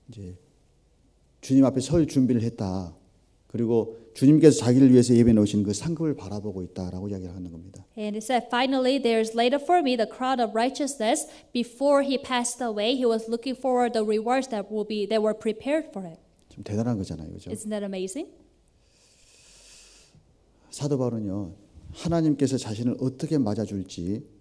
이제 주님 앞에 설 준비를 했다. 그리고 주님께서 자기를 위해서 예비해 놓으신 그 상급을 바라보고 있다라고 이야기를 하는 겁니다. And it said, finally, there is laid up for me the crown of righteousness. Before he passed away, he was looking forward the rewards that were prepared for him. 좀 대단한 거잖아요, 그렇죠? Isn't that amazing? 사도 바울은요 하나님께서 자신을 어떻게 맞아줄지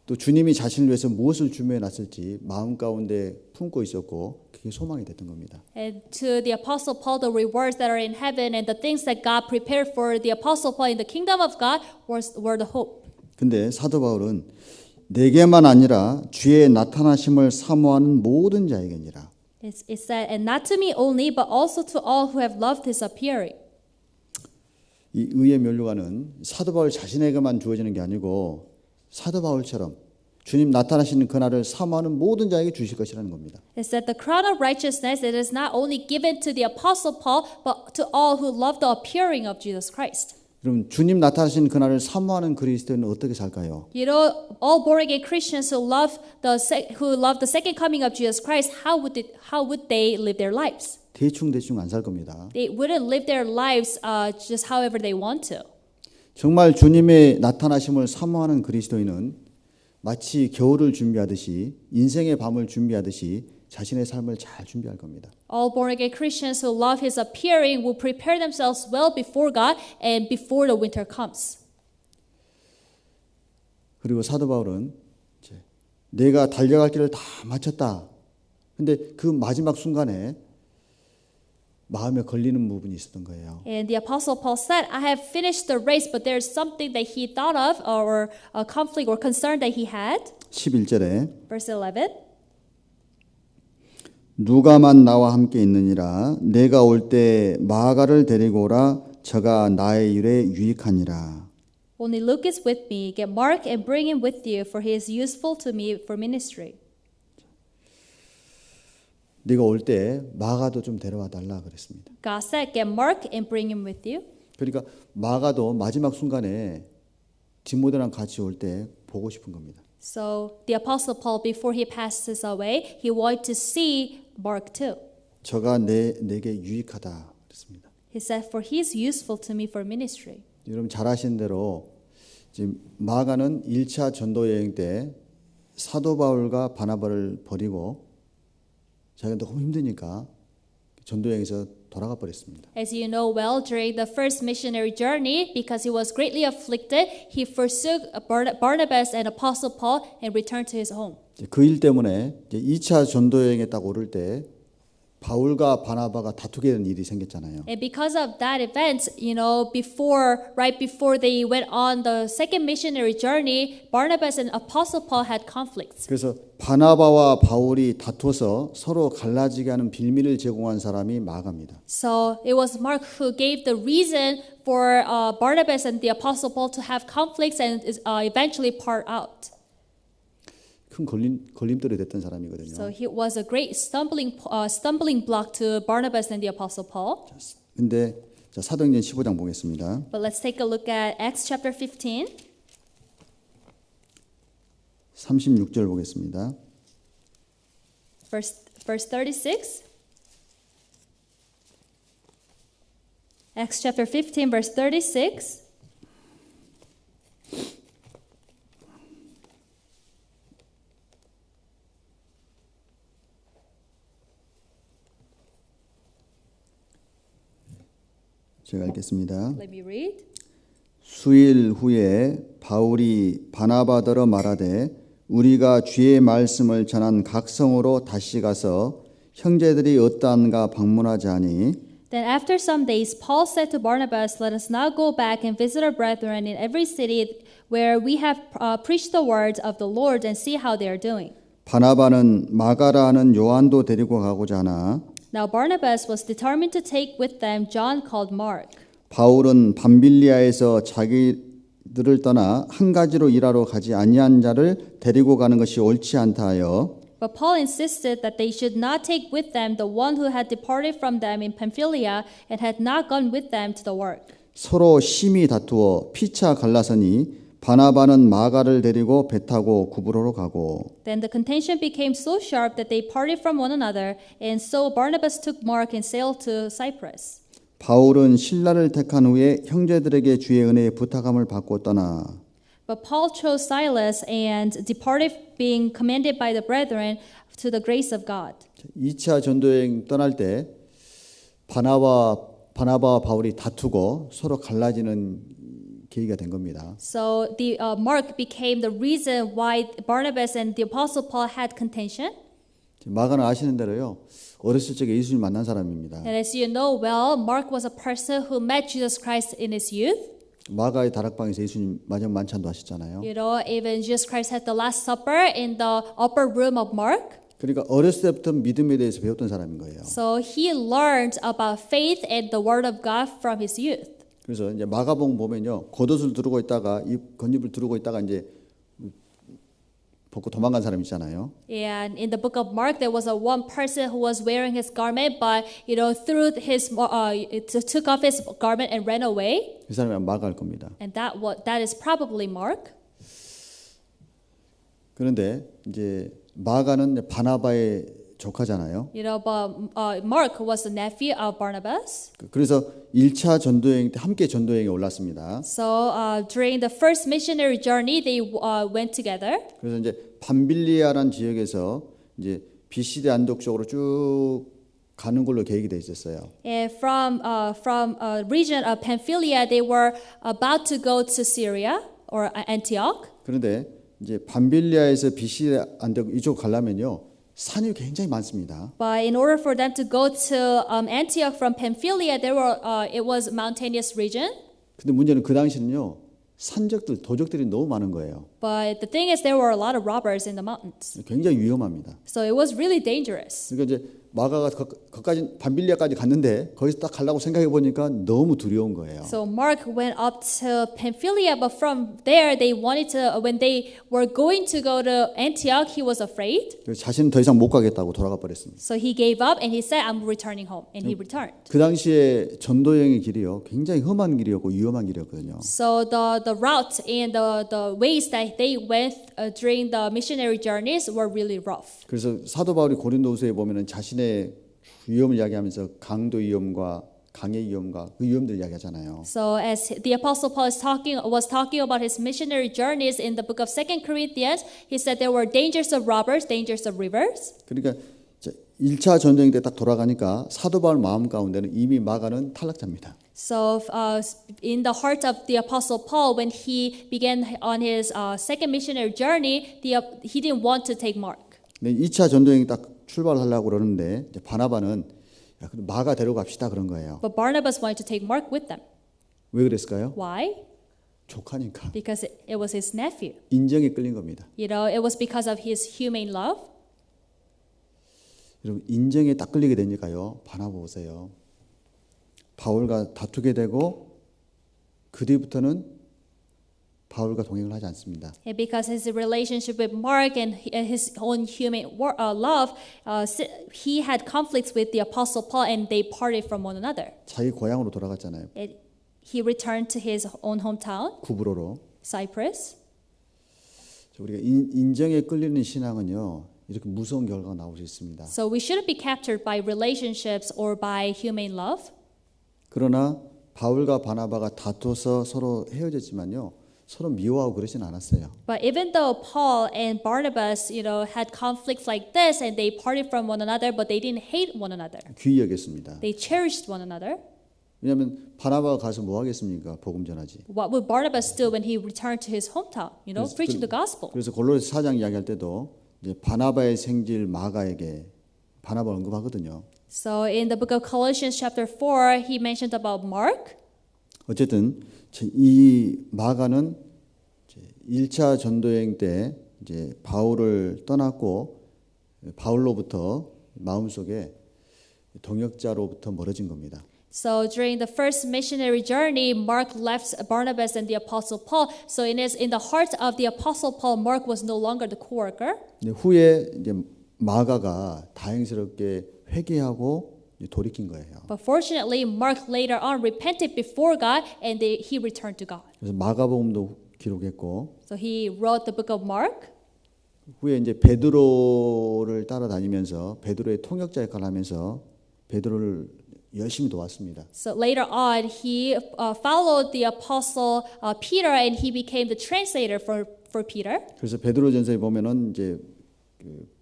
또 주님이 자신을 위해서 무엇을 준비해 놨을지 마음 가운데 품고 있었고 그게 소망이 됐던 겁니다. And to the Apostle Paul, the rewards that are in heaven and the things that God prepared for the Apostle Paul in the kingdom of God were the hope. 근데 사도 바울은 내게만 아니라 주의 나타나심을 사모하는 모든 자에게니라. It said, and not to me only, but also to all who have loved his appearing. 이 의의 면류관은 사도 바울 자신에게만 주어지는 게 아니고 사도 바울처럼 주님 나타나시는 그날을 사모하는 모든 자에게 주실 것이라는 겁니다. It said the crown of righteousness, it is not only given to the Apostle Paul, but to all who love the appearing of Jesus Christ. 그럼 주님 나타나시는 그날을 사모하는 그리스도인은 어떻게 살까요? You know, all born again Christians who love the second coming of Jesus Christ, how would they live their lives? 대충 안 살 겁니다. They wouldn't live their lives just however they want to. 정말 주님의 나타나심을 사모하는 그리스도인은 마치 겨울을 준비하듯이 인생의 밤을 준비하듯이 자신의 삶을 잘 준비할 겁니다. All born again Christians who love his appearing will prepare themselves well before God and before the winter comes. 그리고 사도 바울은 이제 내가 달려갈 길을 다 마쳤다. 근데 그 마지막 순간에 마음에 걸리는 부분이 있었던 거예요. And the apostle Paul said, I have finished the race, but there's something that he thought of or a conflict or concern that he had. 11절에 Verse 11. 누가만 나와 함께 있느니라 내가 올 때 마가를 데리고 오라 저가 나의 일에 유익하니라. Only Luke is with me. Get Mark and bring him with you, for he is useful to me for ministry. 네가 올 때 마가도 좀 데려와 달라 그랬습니다. God said, get Mark and bring him with you. 그러니까 마가도 마지막 순간에 디모데랑 같이 올 때 보고 싶은 겁니다. So the apostle Paul, before he passes away, he wanted to see Mark too. 저가 내게 유익하다 그랬습니다. He said, for he is useful to me for ministry. 여러분 잘 아시는 대로 지금 마가는 1차 전도 여행 때 사도 바울과 바나바를 버리고 자기가 너무 힘드니까 전도 여행에서 돌아가 버렸습니다. As you know well, during the first missionary journey, because he was greatly afflicted, he forsook Barnabas and Apostle Paul and returned to his home. 그 일 때문에 이제 2차 전도 여행에 딱 오를 때 바울과 바나바가 다투게 된 일이 생겼잖아요. And because of that event, right before they went on the second missionary journey, Barnabas and Apostle Paul had conflicts. 그래서 바나바와 바울이 다투어서 서로 갈라지게 하는 빌미를 제공한 사람이 마가입니다. So it was Mark who gave the reason for Barnabas and the Apostle Paul to have conflicts and eventually part out. 큰 걸림돌이 됐던 사람이거든요. So he was a great stumbling block to Barnabas and the Apostle Paul. 근데 자, 사도행전 15장 보겠습니다. But let's take a look at Acts chapter 15. 36절 보겠습니다. Verse 36. Acts chapter 15, verse 36. 제가 읽겠습니다. Let me read. 수일 후에 바울이 바나바더러 말하되 우리가 주의 말씀을 전한 각 성으로 다시 가서 형제들이 어떠한가 방문하자니 Then after some days, Paul said to Barnabas, let us now go back and visit our brethren in every city where we have preached the word of the Lord and see how they are doing. 바나바는 마가라 하는 요한도 데리고 가고자 하나 Now Barnabas was determined to take with them John called Mark. 바울은 밤빌리아에서 자기들을 떠나 한 가지로 일하러 가지 아니한 자를 데리고 가는 것이 옳지 않다 하여 But Paul insisted that they should not take with them the one who had departed from them in Pamphylia and had not gone with them to the work. 서로 심히 다투어 피차 갈라서니 바나바는 마가를 데리고 배 타고 구브로로 가고 Then the contention became so sharp that they parted from one another, and so Barnabas took Mark and sailed to Cyprus. 바울은 신라를 택한 후에 형제들에게 주의 은혜에 부탁함을 받고 떠나 But Paul chose Silas and departed, being commanded by the brethren to the grace of God. 2차 전도여행 떠날 때 바나바와 바울이 다투고 서로 갈라지는 계기가 된 겁니다. So the Mark became the reason why Barnabas and the Apostle Paul had contention. 마가는 아시는 대로요. 어렸을 적에 예수님 만난 사람입니다. And as you know well, Mark was a person who met Jesus Christ in his youth. 마가의 다락방에서 예수님 마지막 만찬도 하셨잖아요. Even Jesus Christ had the Last Supper in the upper room of Mark. 그러니까 어렸을 때부터 믿음에 대해서 배웠던 사람인 거예요. So he learned about faith and the Word of God from his youth. 그래서 이제 마가복음 보면요, 겉옷을 두르고 있다가 겉입을 두르고 있다가 이제 벗고 도망간 사람 있잖아요. And in the book of Mark, there was one person who was wearing his garment, but took off his garment and ran away. 그 사람이 마가일 겁니다. And that is probably Mark. 그런데 이제 마가는 바나바의 조카잖아요. But Mark was the nephew of Barnabas. 그래서 1차 전도여행 때 함께 전도여행에 올랐습니다. So during the first missionary journey, they went together. 그래서 이제 밤빌리아라는 지역에서 이제 비시드 안독 쪽으로 쭉 가는 걸로 계획이 돼 있었어요. And from region of Pamphylia, they were about to go to Syria or Antioch. 그런데 이제 밤빌리아에서 비시드 안독 이쪽 가려면요 산이 굉장히 많습니다. But in order for them to go to Antioch from Pamphylia, it was mountainous region. 근데 문제는 그 당시는요 산적들 도적들이 너무 많은 거예요. But the thing is, there were a lot of robbers in the mountains. 굉장히 위험합니다. So it was really dangerous. 그러니까 이제 마가가 거기까지 밤빌리아까지 갔는데 거기서 딱 가려고 생각해 보니까 너무 두려운 거예요. So Mark went up to Pamphylia, but from there they wanted to. When they were going to go to Antioch, he was afraid. 그래서 자신은 더 이상 못 가겠다고 돌아가 버렸습니다. So he gave up and he said, "I'm returning home," and he returned. 그 당시에 전도여행의 길이요 굉장히 험한 길이었고 위험한 길이었거든요. So the route and the ways that they went during the missionary journeys were really rough. 그래서 사도 바울이 고린도후서에 보면은 자신의 위험을 이야기하면서 강도 위험과 강의 위험과 그 위험들을 이야기하잖아요. So as the apostle Paul was talking about his missionary journeys in the book of 2 Corinthians, he said there were dangers of robbers, dangers of rivers. 그러니까 1차 전쟁 때 딱 돌아가니까 사도 바울 마음 가운데는 이미 마가는 탈락자입니다. So in the heart of the apostle Paul, when he began on his second missionary journey, he didn't want to take Mark. 근데 2차 전도여행 딱 출발하려고 그러는데 이제 바나바는 야, 그럼 마가 데려갑시다 그런 거예요. But Barnabas wanted to take Mark with them. 왜 그랬을까요? Why? 조카니까. Because it was his nephew. 인정에 끌린 겁니다. It was because of his humane love. 여러분 인정에 딱 끌리게 되니까요. 바나바 보세요. 바울과 다투게 되고 그 뒤부터는 바울과 동행을 하지 않습니다. And because his relationship with Mark and his own humane love, he had conflicts with the apostle Paul, and they parted from one another. 자기 고향으로 돌아갔잖아요. He returned to his own hometown, 구브로로. Cyprus. 우리가 인정에 끌리는 신앙은요. 이렇게 무서운 결과가 나올 수 있습니다. So we shouldn't be captured by relationships or by humane love. 그러나 바울과 바나바가 다투어서 서로 헤어졌지만요. 서로 미워하고 그러진 않았어요. But even though Paul and Barnabas, had conflicts like this and they parted from one another, but they didn't hate one another. 귀히 여겼습니다. They cherished one another. 왜냐하면 바나바가 가서 뭐 하겠습니까? 복음 전하지. What would Barnabas do when he returned to his hometown? Preaching the gospel. 그래서 골로새 4장 이야기할 때도 이제 바나바의 생질 마가에게 바나바 언급하거든요. So in the book of Colossians chapter 4, he mentioned about Mark. 어쨌든 이 마가는 1차 전도여행 때 이제 바울을 떠났고 바울로부터 마음속에 동역자로부터 멀어진 겁니다. So during the first missionary journey, Mark left Barnabas and the apostle Paul. So in the heart of the apostle Paul, Mark was no longer the co-worker. 후에 이제 마가가 다행스럽게 회개하고 돌이킨 거예요. But fortunately, Mark later on repented before God, and he returned to God. 그래서 마가복음도 기록했고 So he wrote the book of Mark. 후에 이제 베드로를 따라다니면서 베드로의 통역자 역할을 하면서 베드로를 열심히 도왔습니다. So later on, he followed the apostle Peter, and he became the translator for Peter. 그래서 베드로전서에 보면은 이제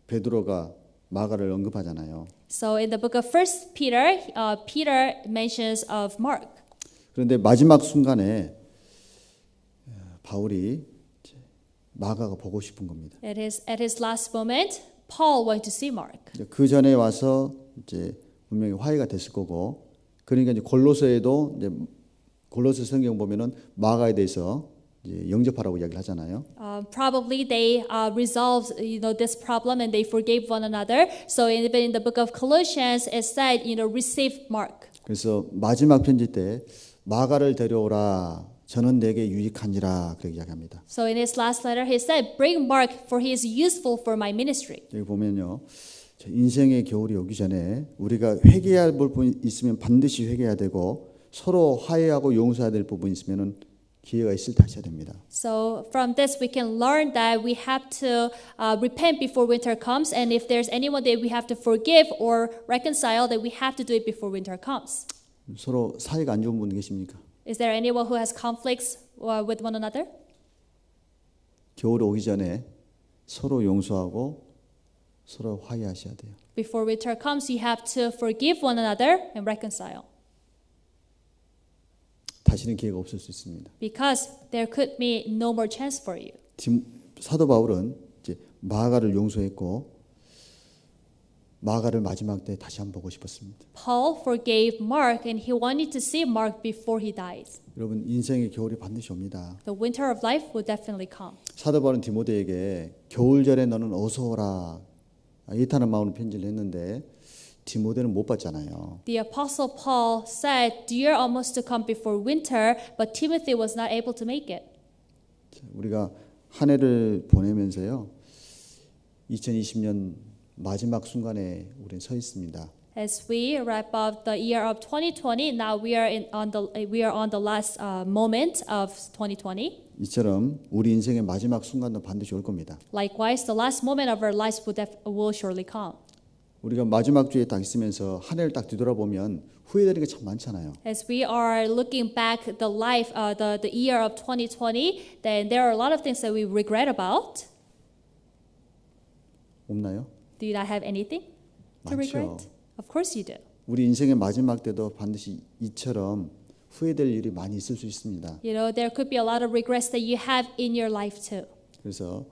베드로가 마가를 언급하잖아요. So in the book of First Peter, Peter mentions of Mark. 그런데 마지막 순간에 바울이 마가가 보고 싶은 겁니다. At his last moment, Paul went to see Mark. 그 전에 와서 이제 분명히 화해가 됐을 거고, 그러니까 이제 골로새에도 이제 골로새 성경 보면은 마가에 대해서 이제 영접하라고 이야기를 하잖아요. Probably they resolved this problem and they forgave one another. So even in the book of Colossians, it said receive Mark. 그래서 마지막 편지 때 마가를 데려오라. 저는 내게 유익하니라 그렇게 이야기합니다. So in his last letter, he said, "Bring Mark, for he is useful for my ministry." 여기 보면요, 인생의 겨울이 오기 전에 우리가 회개해야 볼 부분 있으면 반드시 회개해야 되고 서로 화해하고 용서해야 될 부분 있으면은 기회가 있을 때 하셔야 됩니다. So from this, we can learn that we have to repent before winter comes, and if there's anyone that we have to forgive or reconcile, that we have to do it before winter comes. 서로 사이가 안 좋은 분 계십니까? Is there anyone who has conflicts with one another? 겨울이 오기 전에 서로 용서하고 서로 화해하셔야 돼요. Before winter comes, you have to forgive one another and reconcile. 다시는 기회가 없을 수 있습니다. Because there could be no more chance for you. 사도 바울은 이제 마가를 용서했고 마가를 마지막 때 다시 한번 보고 싶었습니다. Paul forgave Mark and he wanted to see Mark before he dies. 여러분 인생의 겨울이 반드시 옵니다. The winter of life will definitely come. 사도 바울은 디모데에게 겨울절에 너는 어서 오라 이타는 마음으로 편지를 했는데 디모데는 못 봤잖아요. The apostle Paul said, "Dear, almost to come before winter," but Timothy was not able to make it. 우리가 한 해를 보내면서요. 2020년 마지막 순간에 우리는 서 있습니다. As we wrap up the year of 2020, now we are on the last moment of 2020. 이처럼 우리 인생의 마지막 순간도 반드시 올 겁니다. Likewise, the last moment of our lives will surely come. 우리가 마지막 주에 딱 있으면서 한 해를 딱 뒤돌아보면 후회되는 게 참 많잖아요. As we are looking back the year of 2020, then there are a lot of things that we regret about. 없나요? Do you not have anything to 많죠. regret? Of course you do. 우리 인생의 마지막 때도 반드시 이처럼 후회될 일이 많이 있을 수 있습니다. You know, there could be a lot of regrets that you have in your life too. 그래서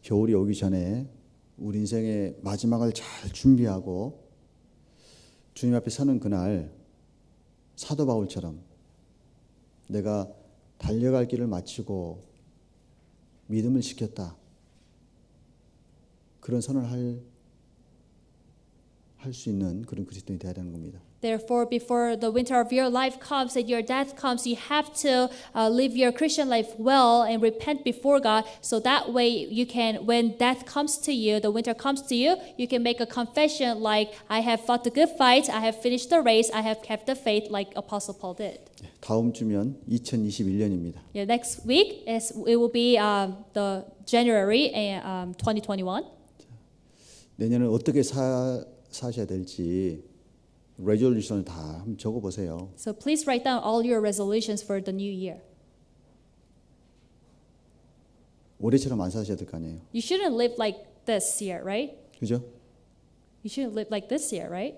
겨울이 오기 전에 우리 인생의 마지막을 잘 준비하고 주님 앞에 서는 그날 사도 바울처럼 내가 달려갈 길을 마치고 믿음을 지켰다. 그런 선언을 할 수 있는 그런 그리스도인이 되어야 되는 겁니다. Therefore, before the winter of your life comes and your death comes, you have to live your Christian life well and repent before God. So that way you can, when death comes to you, the winter comes to you, you can make a confession like, I have fought the good fight, I have finished the race, I have kept the faith like Apostle Paul did. 다음 주면 2021년입니다. Yeah, next week, it will be the January 2021. 내년은 어떻게 사셔야 될지 레졸루션을 다 한번 적어보세요. So please write down all your resolutions for the new year. 올해처럼 안 사셔야 될 거 아니에요. You shouldn't live like this year, right? 그죠? You shouldn't live like this year, right?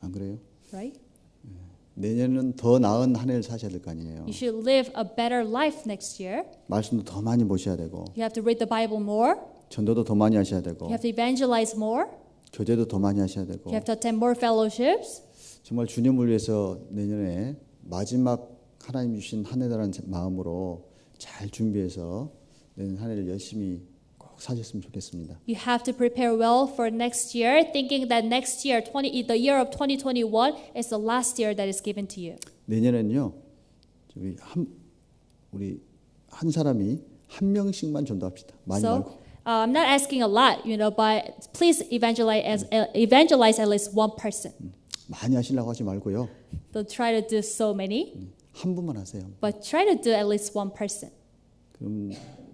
안 그래요? Right? 내년은 더 나은 한 해를 사셔야 될 거 아니에요. You should live a better life next year. 말씀도 더 많이 보셔야 되고 You have to read the Bible more. 전도도 더 많이 하셔야 되고 You have to evangelize more. 교제도 더 많이 하셔야 되고 You have to attend more fellowships. 정말 주님을 위해서 내년에 마지막 하나님 주신 한 해라는 마음으로 잘 준비해서 내년 한 해를 열심히 꼭 사셨으면 좋겠습니다. You have to prepare well for next year, thinking that next year, the year of 2021, is the last year that is given to you. 내년에는요, 우리 한 사람이 한 명씩만 전도합시다. 많이 So, 말고. I'm not asking a lot, but please evangelize at least one person. 많이 하시려고 하지 말고요. Don't try to do so many, 한 분만 하세요. but try to do at least one person. 그럼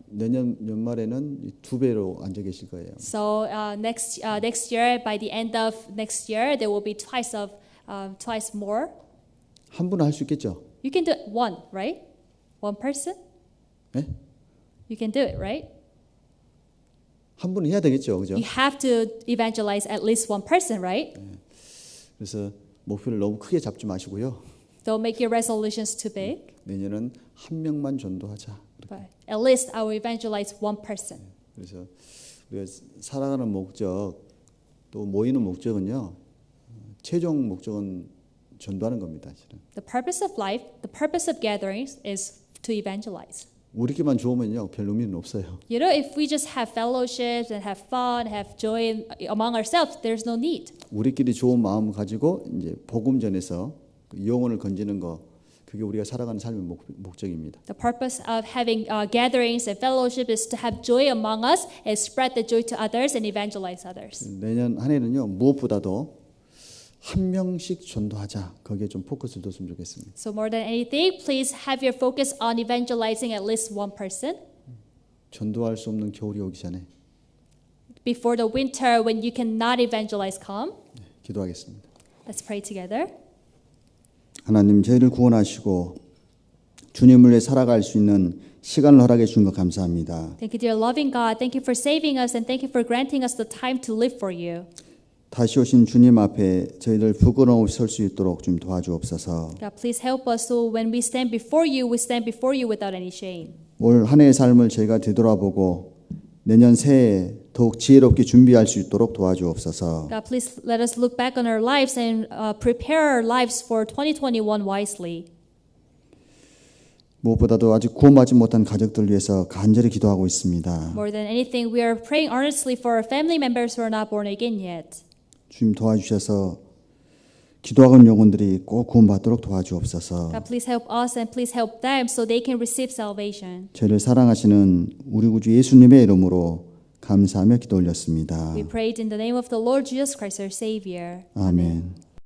내년 연말에는 2배로 앉아 계실 거예요. So next year, by the end of next year, there will be twice more. 한 분은 할 수 있겠죠? You can do it one, right? One person? 네? You can do it, right? 한 분은 해야 되겠죠, 그죠? You have to evangelize at least one person, right? 그래서 목표를 너무 크게 잡지 마시고요. Don't make your resolutions too big. 내년은 한 명만 전도하자. But at least I will evangelize one person. 그래서 우리가 살아가는 목적 또 모이는 목적은요. 최종 목적은 전도하는 겁니다. 실은. The purpose of life, the purpose of gatherings is to evangelize. 우리끼리만 좋으면요. 별 의미는 없어요. You know, if we just have fellowships and have fun, have joy among ourselves, there's no need. 우리끼리 좋은 마음 가지고 이제 복음 전에서 영혼을 건지는 거 그게 우리가 살아가는 삶의 목적입니다. The purpose of having gatherings and fellowship is to have joy among us and spread the joy to others and evangelize others. 내년 한 해는요. 무엇보다도 한 명씩 전도하자. 거기에 좀 포커스를 뒀으면 좋겠습니다. So more than anything, please have your focus on evangelizing at least one person 전도할 수 없는 겨울이 오기 전에 before the winter when you cannot evangelize come. 기도하겠습니다. Let's pray together. 하나님, 저희를 구원하시고 주님을 위해 살아갈 수 있는 시간을 허락해 주신 것 감사합니다. Thank you, dear loving God. Thank you for saving us and thank you for granting us the time to live for you. 다시 오신 주님 앞에 저희들 부끄러움 없이 설 수 있도록 좀 도와주옵소서. God, please help us so when we stand before you, we stand before you without any shame. 올 한 해의 삶을 저희가 되돌아보고 내년 새해 더욱 지혜롭게 준비할 수 있도록 도와주옵소서. God, please let us look back on our lives and prepare our lives for 2021 wisely. 무엇보다도 아직 구원받지 못한 가족들 위해서 간절히 기도하고 있습니다. More than anything, we are praying earnestly for our family members who are not born again yet. 주님 도와주셔서 기도하는 영혼들이 꼭 구원받도록 도와주옵소서. God, please help us and please help them so they can receive salvation. 저희를 사랑하시는 우리 구주 예수님의 이름으로 감사하며 기도 올렸습니다. We prayed in the name of the Lord Jesus Christ, our Savior. 아멘.